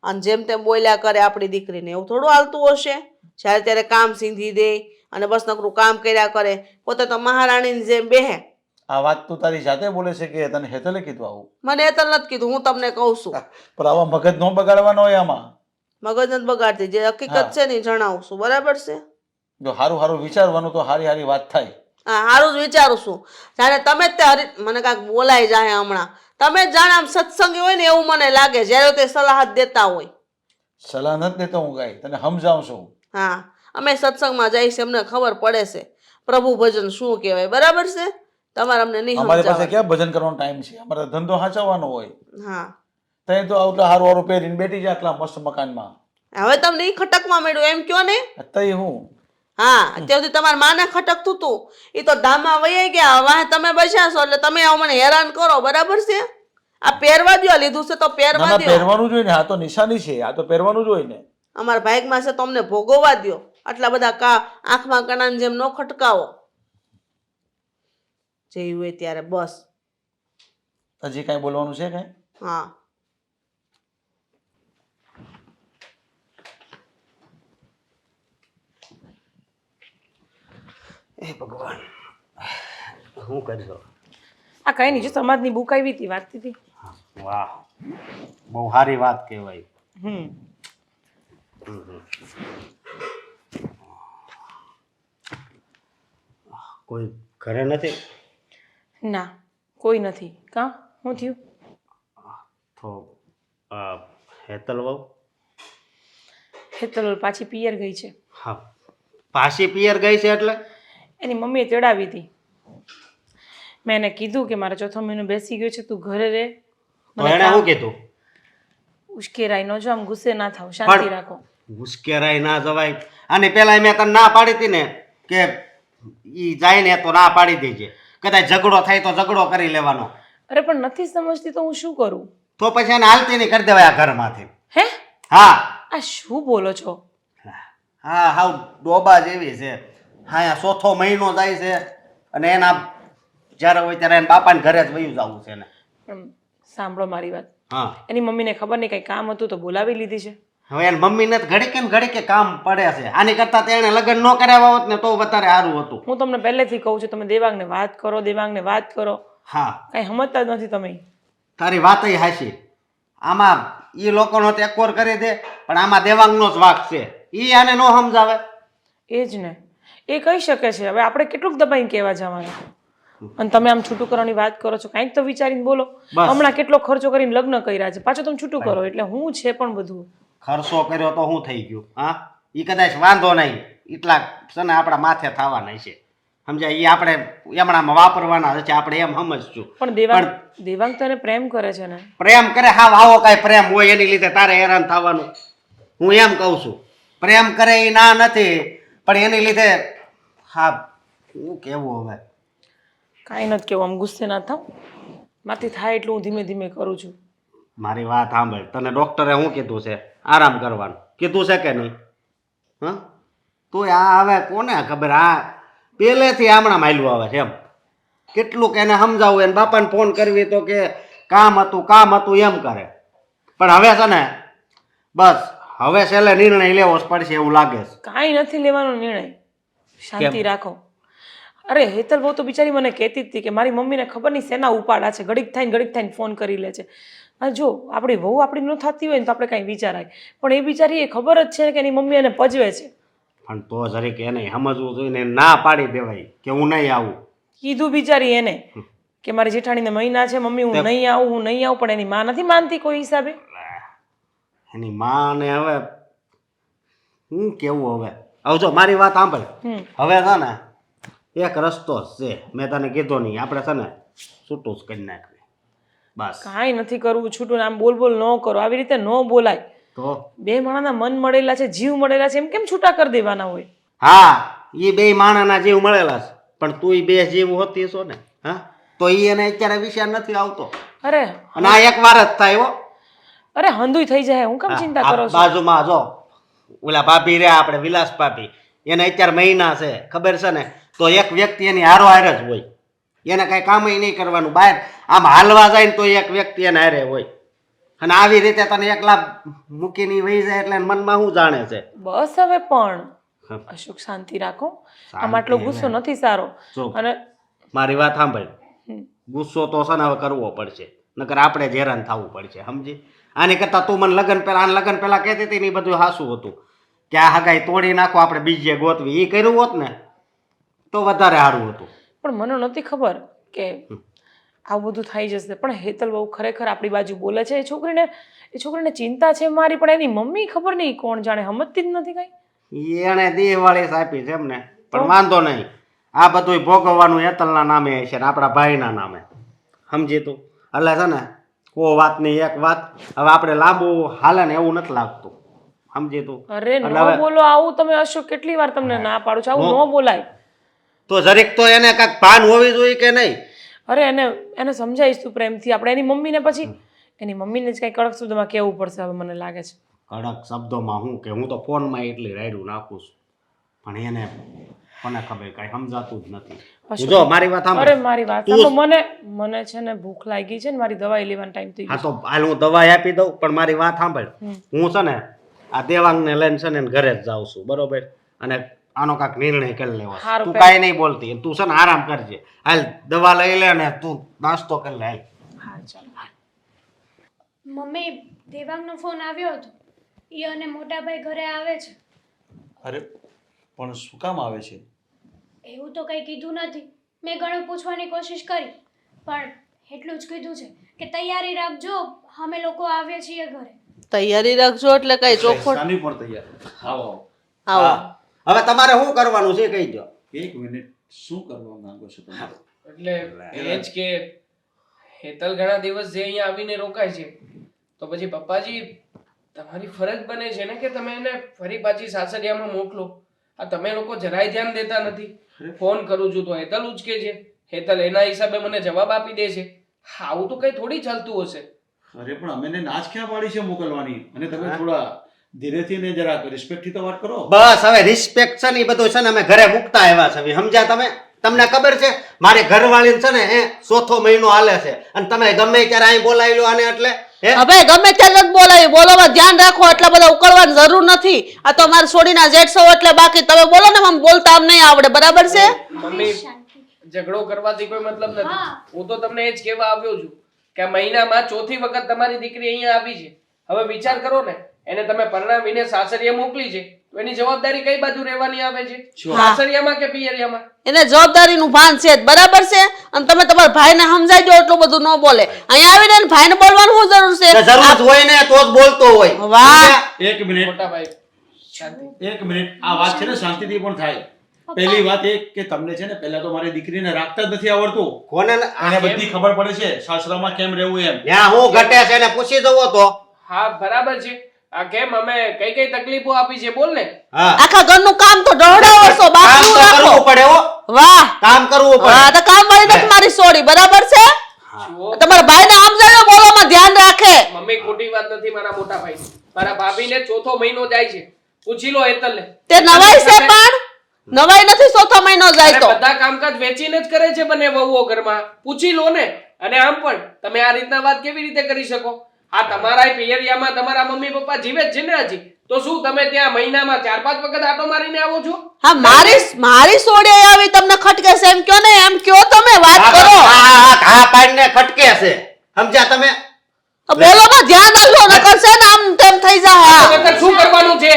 અને જેમ તેમ બોલ્યા કરે આપણી દીકરીને. એવું થોડું હાલતું હશે? જ્યારે ત્યારે કામ સીંધી દે અને બસ નકરું કામ કર્યા કરે, પોતે તો મહારાણીની જેમ બેહે. આ વાત તું તારી જાતે બોલે છે કે તને હેતલે કીધું આવું? મને હેતલ નથી કીધું, હું તમને કહું છું. પણ આવા મગજ ન બગાડવાનો હોય આમાં. મગજ નથી બગાડતી, જે હકીકત છે ને જણાવું છું, બરાબર છે? જો સારું સારું વિચારવાનું તો હારી હારી વાત થાય. હા, સારું જ વિચારું છું. જાણે તમે જ તે મને કાંઈક બોલાય જાય હમણાં, તમે જ જાણે આમ સત્સંગી હોય ને એવું મને લાગે, જ્યારે તે સલાહ જ દેતા હોય. સલાહ નથી દેતો હું, કાંઈ તને સમજાવું છું. હા, અમે સત્સંગમાં જઈએ છીએ, અમને ખબર પડે છે પ્રભુ ભજન શું કહેવાય, બરાબર છે? તમારે અમને નહીં અમારી પાસે સમજાવવાનું. ક્યાં ભજન કરવાનો ટાઈમ છે? અમારે ધંધો સાચવવાનો હોય. હા, ત્યાં તો આટલા સારું સારું પહેરીને બેઠી જાય આટલા મસ્ત મકાનમાં. હવે તમને ઈ ખટકમાં મળ્યું એમ કયો ને? તઈ હું હા અત્યાર સુધી તમારા માને ખટકતું હતું એ તો ધામમાં વહી ગયા વાહ તમે બસ્યા છો એટલે તમે આવું મને હેરાન કરો બરાબર છે આ પહેરવા દ્યો લીધું છે તો ના પહેરવા ના દ્યો પહેરવાનું જોઈએ ને, આ તો નિશાની છે, આ તો પહેરવાનું જોઈએ ને. અમારા ભાગમાં છે તો અમને ભોગવવા દ્યો આટલા બધા આંખમાં કણાની જેમ ન ખટકાવો જે હોય ત્યારે બસ હજી કાંઈ બોલવાનું છે કાંઈ? હા એ ભગવાન શું કરશો? આ કઈ નહીં, જો સમાજની બુક આવી હતી, વાંચતી હતી. વાહ, બહુ સારી વાત કહેવાય. હમ કોઈ ઘરે નથી ના કોઈ નથી. કાં શું થયું? તો હેતલ વહુ? હેતલ પાછી પિયર ગઈ છે. હા, પાછી પિયર ગઈ છે એટલે? એની મમ્મીએ તેડાવી હતી. મેં એને કીધું કે મારે ચોથો મહિનો બેસી ગયો છે, તું ઘરે રહે. તો એને શું કીધું? ઉશ્કેરાઈ ન જો, આમ ગુસ્સે ના થાવ, શાંતિ રાખો. ઉશ્કેરાય ના જવાય. અને પેલા મેં તને ના પાડી હતી ને કે ઈ જાય ને તો ના પાડી દેજે, કદાચ ઝઘડો થાય તો ઝઘડો કરી લેવાનો. અરે પણ નથી સમજતી તો હું શું કરું? તો પછી એને હાલતી નહીં કરી દેવાય આ ઘરમાંથી. હે? હા આ શું બોલો છો? હા, હાવ ડોબા જેવી છે. હા, અહીંયા ચોથો મહિનો જાય છે અને એના જ્યારે હોય ત્યારે એના બાપાને ઘરે જ વયું જવું છે ને. પણ સાંભળો મારી વાત. હા, એની મમ્મીને ખબર નહીં કઈ કામ હતું તો બોલાવી લીધી છે. હવે એની મમ્મીને તો ઘડીકે ને ઘડીકે કામ પડે છે. આની કરતા તેણે લગ્ન ન કરાવ્યા હોત ને તો વધારે સારું હતું. હું તમને પહેલેથી કહું છું, તમે દેવાંગને વાત કરો, દેવાંગને વાત કરો. હા, કઈ સમજતા જ નથી તમે. તારી વાત હાચી. આમાં એ લોકોનો તો એકોર કરી દે, પણ આમાં દેવાંગનો જ વાંક છે. એ આને ન સમજાવે. એ જ ને, એ કહી શકે છે. હવે આપણે કેટલુંક દબાઈને કહેવા જવાના? અને તમે આમ છૂટું કરવાની વાત કરો છો, કાંઈક તો વિચારીને બોલો. બસ. હમણાં કેટલો ખર્ચો કરીને લગ્ન કર્યા છે, પાછો તમે છૂટું કરો એટલે હું છે પણ બધું. ખર્ચો કર્યો તો શું થઈ ગયું? હા, એ કદાચ વાંધો નહીં, એટલા છે ને આપણા માથે થવાના છે. સમજાય? એ આપણે એમણામાં વાપરવાના છે, આપણે એમ સમજશું. પણ દેવાંગ તને પ્રેમ કરે છે ને? પ્રેમ કરે, હા, આવો કાંઈ પ્રેમ હોય એની લીધે તારે હેરાન થવાનું? હું એમ કહું છું, પ્રેમ કરે એ ના નથી, પણ એની લીધે હા શું કેવું હવે? કાંઈ નથી કેવું, આમ ગુસ્સે ના થાવ. મારથી થાય એટલું હું ધીમે ધીમે કરું છું. મારી વાત સાંભળ, તને ડોક્ટરે શું કીધું છે? આરામ કરવાનું કીધું છે કે નહીં? હા, તું આ હવે કોને ખબર, આ પહેલેથી હમણાં માયલું આવે છે એમ. કેટલુંક એને સમજાવું, એને બાપાને ફોન કરવી તો કે કામ હતું એમ કરે. પણ હવે છે ને બસ હવે છેલ્લે નિર્ણય લેવો જ પડશે એવું લાગે છે. કાંઈ નથી લેવાનો નિર્ણય, શાંતિ રાખો. અરે હેતલ બહુ તો બિચારી મને કહેતી જ હતી કે મારી મમ્મીને ખબર નહીં શેના ઉપાડા છે, ઘડીક થઈને ફોન કરી લે છે. અને જો આપણી વહુ આપણી ન થતી હોય ને તો આપણે કાંઈ વિચારાય, પણ એ બિચારી એ ખબર જ છે કે એની મમ્મી એને પજવે છે. પણ તો જરીક એને સમજવું જોઈએ ને, ના પાડી દેવાય કે હું નહીં આવું. કીધું બિચારી એને કે મારી જેઠાણીને મહિના છે મમ્મી હું નહીં આવું, પણ એની માં નથી માનતી કોઈ હિસાબે. એની માને હવે શું કેવું? હવે જો મારી વાત સાંભળ, હવે છે ને એક રસ્તો જ છે, મેં તને કીધો નહીં, આપણે છે ને છૂટું જ કરી નાખીએ બસ. કાંઈ નથી કરવું છૂટું, આમ બોલ ન કરો, આવી રીતે ન બોલાય. તો બે માણાના મન મળેલા છે, જીવ મળેલા છે, એમ કેમ છૂટા કરી દેવાના હોય? હા, એ બે માણસના જીવ મળેલા છે, પણ તું બે જીવ હોતી છો ને, હા, તો એને અત્યારે વિચાર નથી આવતો. અરે અને આ એક વાર જ થાય હો. અરે હંધુય થઈ જાય, હું કેમ ચિંતા કરો છો? બાજુમાં જો ઓલા ભાભી રહ્યા આપણે વિલાસ ભાભી, એને અત્યારે મહિના છે ખબર છે ને, તો એક વ્યક્તિ એની હારો હારે જ હોય, એને કઈ કામ નહીં કરવાનું. બહાર આમ હાલવા જાય ને તો એક વ્યક્તિ એને હારે હોય. અને આવી રીતે તને એકલા મૂકીને વહી જાય એટલે મનમાં શું જાણે છે? બસ હવે પણ અશોક શાંતિ રાખો, આમાં આટલો ગુસ્સો નથી સારો. અને મારી વાત સાંભળ, ગુસ્સો તો છે ને હવે કરવો પડશે, નકર આપણે જ હેરાન થવું પડશે, સમજી? આની કરતા તું મને લગ્ન પહેલા કહેતી હતી ને એ બધું હાસું હતું કે આ હગાઈ તોડી નાખો, આપણે બીજે ગોતવી, એ કર્યું હોત ને તો વધારે સારું હતું. પણ મને નહોતી ખબર કે આવું બધું થઈ જશે. પણ હેતલ બહુ ખરેખર આપણી બાજુ બોલે છે. એ છોકરીને ચિંતા છે મારી, પણ એની મમ્મી ખબર નહીં કોણ જાણે સમજતી જ નથી કઈ. એને દેહવાળી આપી છે એમને, પણ વાંધો નહીં, આ બધું ભોગવવાનું હેતલના નામે છે ને આપણા ભાઈના નામે, સમજી તું? એટલે છે ને કો વાત નહીં એક વાત, હવે આપણે લાંબુ હાલે ને એવું નથી લાગતું. સમજી તું અરે એટલે ન હવે- બોલો આવું તમે અશોક કેટલી વાર તમને ના પાડું છું આવું ન બોલાય તો જરીક તો એને કાંઈક ભાન હોવી જોઈએ કે નહીં? અરે એને સમજાવીશ તું પ્રેમથી આપણે એની મમ્મીને પછી એની મમ્મીને જ કંઈ કડક શબ્દમાં કહેવું પડશે હવે મને લાગે છે કડક શબ્દોમાં હું કે હું તો ફોનમાં એટલી રાયડું નાખું છું પણ એને મને ખબર કાંઈ સમજાતું જ નથી. અશોક, જો મારી વાત સાંભળ. અરે મારી વાત સાંભળો, મને છે ને ભૂખ લાગી છે ને મારી દવાઈ લેવાનો ટાઈમ થઈ હા ગયો તો હાલ હું દવાઈ આપી દઉં પણ મારી વાત સાંભળ. હું છે ને આ દેવાંગને લઈને છે ને એને ઘરે જ જાઉં છું બરોબર અને આનો કાંઈક નિર્ણય કરી લેવો છે. હારું, તું કાંઈ નહીં બોલતી તું છે ને આરામ કરજે. હાલ દવા લઈ લે ને તું નાસ્તો કરી લે હાલ. હા ચાલો મમ્મી દેવાંગનો ફોન આવ્યો હતો એ અને મોટાભાઈ ઘરે આવે છે. અરે પણ શું કામ આવે છે? એવું તો કંઈ કીધું નથી. મેં ઘણું પૂછવાની કોશિશ કરી પણ એટલું જ કીધું છે કે તૈયારી રાખજો, અમે લોકો આવીએ છીએ ઘરે. તૈયારી રાખજો એટલે કઈ ચોખવટ શાની પણ તૈયાર. આવો આવો હવે તમારે શું કરવાનું છે કહી દો. એક મિનિટ, શું કરવા માંગો છો તમે? એટલે એ જ કે હેતલ ઘણા દિવસ જે અહીંયા આવીને રોકાય છે તો પછી પપ્પાજી તમારી ફરજ બને છે ને કે તમે એને ફરી પાછી સાસરિયામાં મોકલો. આ તમે લોકો જરાય ધ્યાન દેતા નથી. ફોન કરું છું તો હેતલ ઉચકે છે, હેતલ એના હિસાબે મને જવાબ આપી દે છે. આવું તો કઈ થોડી ચાલતું હશે. અરે પણ અમે નાચ ક્યાં પાડી છે મોકલવાની? અને તમે થોડા ધીરેથી ને જરા રિસ્પેક્ટથી તો વાત કરો. બસ હવે રિસ્પેક્ટ છે ને એ બધું છે ને અમે ઘરે મૂકતા આવ્યા છે સમજ્યા તમે? તમને ખબર છે મારી ઘરવાળી છે ને ચોથો મહિનો હાલે છે અને તમે ગમે ત્યારે અહીં બોલાવી લો આને એટલે હવે ગમે ત્યારે જ બોલાવી, બોલોમાં ધ્યાન રાખો, એટલા બધા ઉકળવાની જરૂર નથી. આ તો મારા છોડીના જેઠ છો એટલે બાકી તમે બોલો ને આમ બોલતા આમ નહીં આવડે, બરાબર છે? મમ્મી ઝઘડો કરવાથી કોઈ મતલબ નથી. હું તો તમને એ જ કહેવા આવ્યો છું કે આ મહિનામાં ચોથી વખત તમારી દીકરી અહીંયા આવી છે. હવે વિચાર કરો ને, એને તમે પરણાવીને સાસરિયા મોકલી છે તો એની જવાબદારી કઈ બાજુ રહેવાની આવે છે? સાસરિયામાં કે પિયરિયામાં? એને જવાબદારીનું ભાન છે જ, બરાબર છે? અને તમે તમારા ભાઈને સમજાઈ દો એટલું બધું ન બોલે. અહીંયા આવીને એને ભાઈને બોલવાનું શું જરૂર છે? જરૂર જ હોય ને તો જ બોલતો હોય. વાહ, એક મિનિટ, મોટા ભાઈ શાંતિ. એક મિનિટ. આ વાત છે ને શાંતિથી પણ થાય. પહેલી વાત એ કે તમને છે ને પહેલા તો મારી દીકરીને રાખતા જ નથી આવડતું. કોને અને બધી ખબર પડે છે સાસરામાં કેમ રહેવું એમ. ત્યાં હું ઘટે છે એને પૂછી જવો તો. હા બરાબર છે. આ કેમ અમે કઈ કઈ તકલીફો આપી છે બોલ ને. હા આખા ઘરનું કામ તો દોડાવો છો, કામ બાપનું તો રાખો. કરવું પડે હો. વાહ, કામ કરવું પડે. હા તો કામ વાળી નથી મારી સોડી, બરાબર છે? જુઓ તમારા ભાઈને સમજાવો, બોલોમાં ધ્યાન રાખે. મમ્મી ખોટી વાત નથી મારા મોટા ભાઈ. મારા ભાભીને ચોથો મહિનો જાય છે. પૂછી લો હેતલને. તે નવાઈ છે પણ નવાઈ નથી, ચોથો મહિનો જાય અરે તો. બધા કામકાજ વેચીને જ કરે છે બંને વહુઓ ઘરમાં. પૂછી લો ને. અને આમ પણ તમે આ રીતના વાત કેવી રીતે કરી શકો? આ તમારા પિયરિયામાં તમારા મમ્મી પપ્પા જીવે જ છે ને હજી. તો શું તમે ત્યાં મહિનામાં 4-5 વખત આટો મારીને આવો છો? હા, મારી સોડી આવી તમને ખટકે છે એમ કયો ને, એમ કયો તમે વાત કરો. ઘા પાડીને ખટકે છે સમજ્યા તમે? બોલોમાં ધ્યાન રાખજો, નકર છે ને આમ તેમ થઈ જાય. તો નકર શું કરવાનું છે?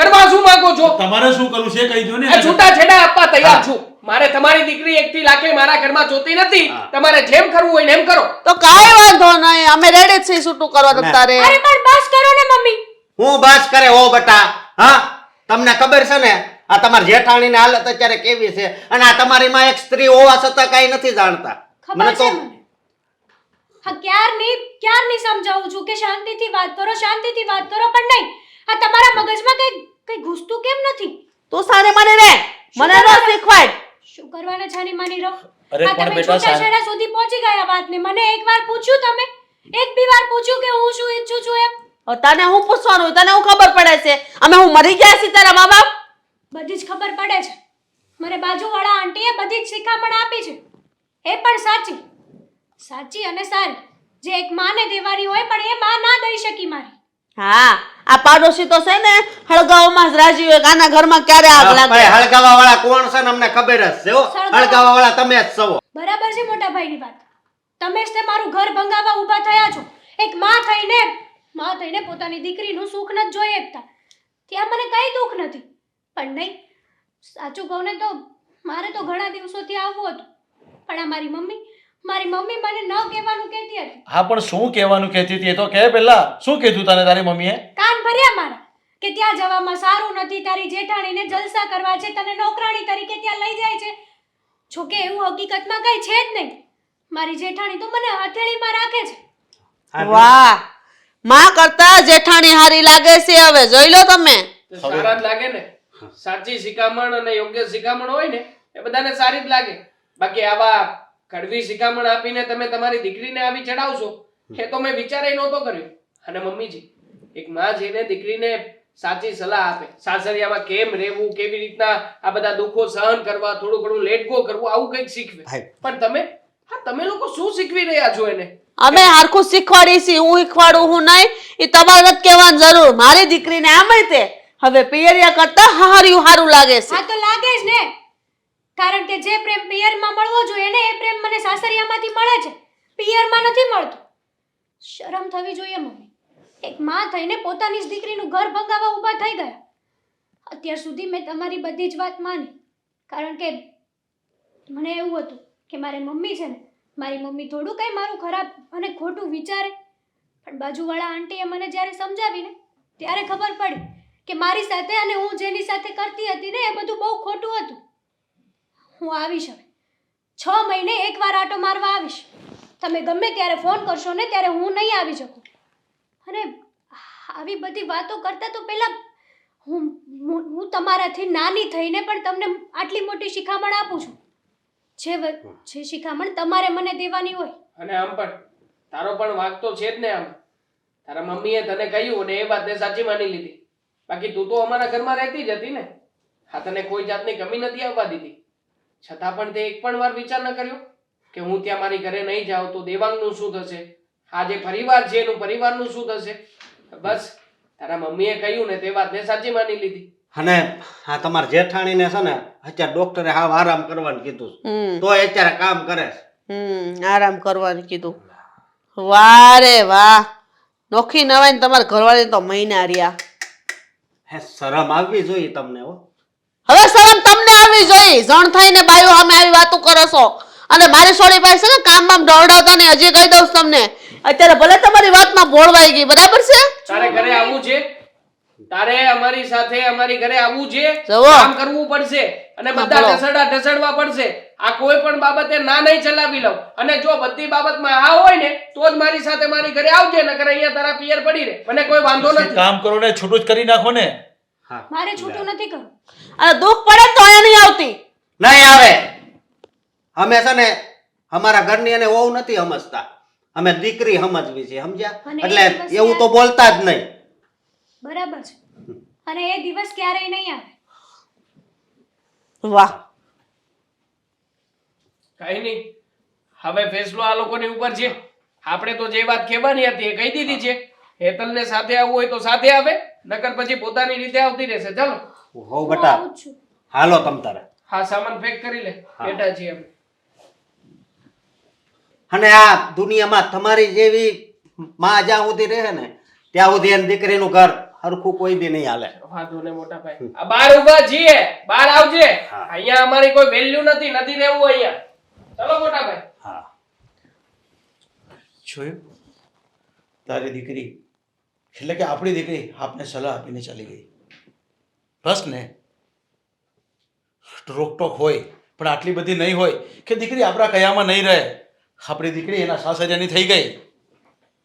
કરવા શું માંગો છો? તમારે શું કરવું છે કહી દો ને. આ છૂટા છેડા આપવા તૈયાર છું. મારે તમારી દીકરી એકથી લાખે મારા ઘરમાં જોતી નથી. તમારે જેમ કરવું હોય ને એમ કરો. તો કાંઈ વાંધો નહીં, અમે રેડી જ છીએ છૂટું કરવા તારે. અરે પણ બસ કરો ને મમ્મી. હું બસ કરે હો બટા. હા તમને ખબર છે ને આ તમારી જેઠાણીની હાલત અત્યારે કેવી છે અને આ તમારી માં એક સ્ત્રી હોવા છતાં કઈ નથી જાણતા. ખબર છે મને. હા, ક્યારની સમજાવું છું કે શાંતિથી વાત કરો, શાંતિથી વાત કરો, પણ નહીં. આ તમારા મગજમાં કઈ ઘૂસતું કેમ નથી? તું સાને મને રે, મને ન શીખવાડ. શું કરવાના છાની માની રહો? અરે આ પણ તમે બેટા છૂટાછેડા સુધી પહોંચી ગયા વાતને. મને એકવાર પૂછ્યું તમે? એક બી વાર પૂછ્યું કે હું શું ઈચ્છું છું એમ? તને હું પૂછવાનું, તને હું ખબર પડે છે? અમે હું મરી ગયા છીએ તારા મા બાપ? બધી જ ખબર પડે છે. મને બાજુવાળા આંટીએ બધી જ શિખામણ આપી છે. એ પણ સાચી અને સારી. જે એક માને દેવાની હોય પણ એ માં ના દઈ શકી મારી. હા, આ પાડોશી તો છે ને હળગાવમાં જ રાજી હોય કે આના ઘરમાં ક્યારે આગ લાગે. હળગાવા વાળા કોણ છે ને અમને ખબર જ છે હો. હળગાવા વાળા તમે જ છો. બરાબર છે મોટા ભાઈની વાત. તમે જ તે મારું ઘર ભંગાવવા ઊભા થયા છો. એક માં થઈને પોતાની દીકરીનું સુખ નથી જોઈ શકતા. ત્યાં મને કઈ દુઃખ નથી. પણ નહીં, સાચું કહું ને તો મારે તો ઘણા દિવસોથી આવવું હતું. પણ આ મારી મમ્મી મને ન કહેવાનું કહેતી હતી. હા પણ શું કહેવાનું કહેતી હતી એ તો કહે પહેલા. શું કીધું તને તારી મમ્મીએ? કાન ભર્યા મારા કે ત્યાં જવામાં સારું નથી, તારી જેઠાણીને જલસા કરવા છે, તને નોકરાણી તરીકે ત્યાં લઈ જાય છે. જોકે એવું હકીકતમાં કઈ છે જ નહીં. મારી જેઠાણી તો મને હથેળીમાં રાખે છે. વાહ, માં કરતા જેઠાણી હારી લાગે છે હવે જોઈ લો તમે. તો સારા જ લાગે ને. સાચી શિખામણ અને યોગ્ય શિખામણ હોય ને એ બધાને સારી જ લાગે. બાકી આવા કડવી શિખામણ આપીને તમે તમારી દીકરીને આવી ચડાવશો એ તો મેં વિચારે નહોતો કર્યો. અને મમ્મીજી, એક માં જઈને દીકરીને સાચી સલાહ આપે, સાસરિયામાં કેમ રહેવું, કેવી રીતના આ બધા દુઃખો સહન કરવા, થોડું ઘણું લેટ ગો કરવું, આવું કંઈક શીખવે. પણ તમે લોકો શું શીખવી રહ્યા છો એને? અમે હરખું શીખવાડી છીએ. હું શીખવાડું હું નહીં એ તમારે નથી કહેવાની જરૂર. મારી દીકરીને આમય તે હવે પિયરિયા કરતા હાર્યું હારું લાગે છે. આ તો લાગે જ ને, કારણ કે જે પ્રેમ પિયરમાં મળવો જોઈએ ને એ પ્રેમ મને સાસરિયામાંથી મળે છે, પિયરમાં નથી મળતો. શરમ થવી જોઈએ મમ્મી. એક માં થઈને પોતાની જ દીકરીનું ઘર ભંગાવવા ઊભા થઈ ગયા. અત્યાર સુધી મેં તમારી બધી જ વાત માની, કારણ કે મને એવું હતું કે મારી મમ્મી છે ને, મારી મમ્મી થોડું કંઈ મારું ખરાબ અને ખોટું વિચારે. પણ બાજુવાળા આંટીએ મને જ્યારે સમજાવીને ત્યારે ખબર પડી કે મારી સાથે અને હું જેની સાથે કરતી હતી ને એ બધું બહુ ખોટું હતું. હું આવીશ હવે 6 મહિને એકવાર આટો મારવા આવીશ. તમે ગમે ત્યારે ફોન કરશો ને ત્યારે હું નહીં આવી શકું. અને આવી બધી વાતો કરતા તો પહેલા હું તમારાથી નાની થઈને પણ તમને આટલી મોટી શિખામણ આપું છું, જે શિખામણ તમારે મને દેવાની હોય. અને આમ પણ તારો પણ વાંક તો છે જ ને. આમ તારા મમ્મીએ તને કહ્યું અને એ વાતને સાચી માની લીધી. બાકી તું તો અમારા ઘરમાં રહેતી જ હતી ને. હા, તને કોઈ જાતની કમી નથી આવવા દીધી. છતાં પણ તે એક પણ વાર વિચાર ન કર્યો કે હું ત્યાં મારી ઘરે નહીં જાઉં તો દેવાંગનું શું થશે, આ જે પરિવાર છે એનું પરિવારનું શું થશે. બસ તારા મમ્મીએ કહ્યું ને તે વાતને સાચી માની લીધી. અને આ તમારા જેઠાણીને છે ને અત્યારે ડોક્ટરે હાવ આરામ કરવાનું કીધું છે. તોય અત્યારે કામ કરે છે. આરામ કરવાનું કીધું. વાહ રે વાહ, નોખી નવાઈ ને તમારા ઘરવાળી તો મહિના રહ્યા. હે, શરમ આવવી જોઈએ તમને. હો, હવે શરમ તમને આવી જોઈ. જણ થઈને બાયો સામે આવી વાતો કરો છો. અને મારી સોળી પાસે છે ને કામ બામ દોડાવતા ને હજી કહી દઉં તમને, અત્યારે ભલે તમારી વાતમાં ભોળવાઈ ગઈ, બરાબર છે? તારે ઘરે આવવું છે, તારે અમારી સાથે અમારી ઘરે આવવું છે, જુઓ. કામ કરવું પડશે અને બધા ઢસડવા પડશે. આ કોઈ પણ બાબતે ના નહીં ચલાવી લઉં. અને જો બધી બાબતમાં આ હોય ને તો જ મારી સાથે મારી ઘરે આવજે, નકર અહીંયા તારા પિયર પડી રહે. મને કોઈ વાંધો નથી. કામ કરો ને છૂટું જ કરી નાખો ને. મારે છૂટું નથી કરવું. અને દુઃખ પડે તો અહીંયા નહીં આવતી. નહીં આવે. અમે છે ને અમારા ઘરની અને વહુ નથી સમજતા, અમે દીકરી સમજવી છે, સમજ્યા? અને એટલે એ દિવસ એવું તો બોલતા જ નહીં. બરાબર છે. અને એ દિવસ ક્યારેય નહીં આવે. વાહ, કઈ નહીં, હવે ફેસલો આ લોકોની ઉપર છે. આપણે તો જે વાત કહેવાની હતી એ કહી દીધી છે. હેતલને સાથે આવવું હોય તો સાથે આવે, નકર પછી પોતાની રીતે આવતી રહેશે. ચાલો. હો હું બેટા, આવું જ છું. હાલો તમ તારે. હા, સામાન પેક કરી લે, બેઠા છીએ અમે. અને આ દુનિયામાં તમારી જેવી માં જ્યાં સુધી રહે ને ત્યાં સુધી એની દીકરીનું ઘર હરખું કોઈ દી નહીં હાલે. વાંધો ને મોટા ભાઈ, આ બહાર ઊભા છીએ, બહાર આવજે. હા. અહીંયા અમારી કોઈ વેલ્યુ નથી રહેવું અહીંયા. ચલો મોટા ભાઈ. હા, જોયું તારી દીકરી, એટલે કે આપણી દીકરી આપને સલાહ આપીને ચાલી ગઈ. બસ ને, રોકટોક હોય પણ આટલી બધી નહીં હોય કે દીકરી આપણા કયામાં નહીં રહે. આપણી દીકરી એના સાસરિયાની થઈ ગઈ.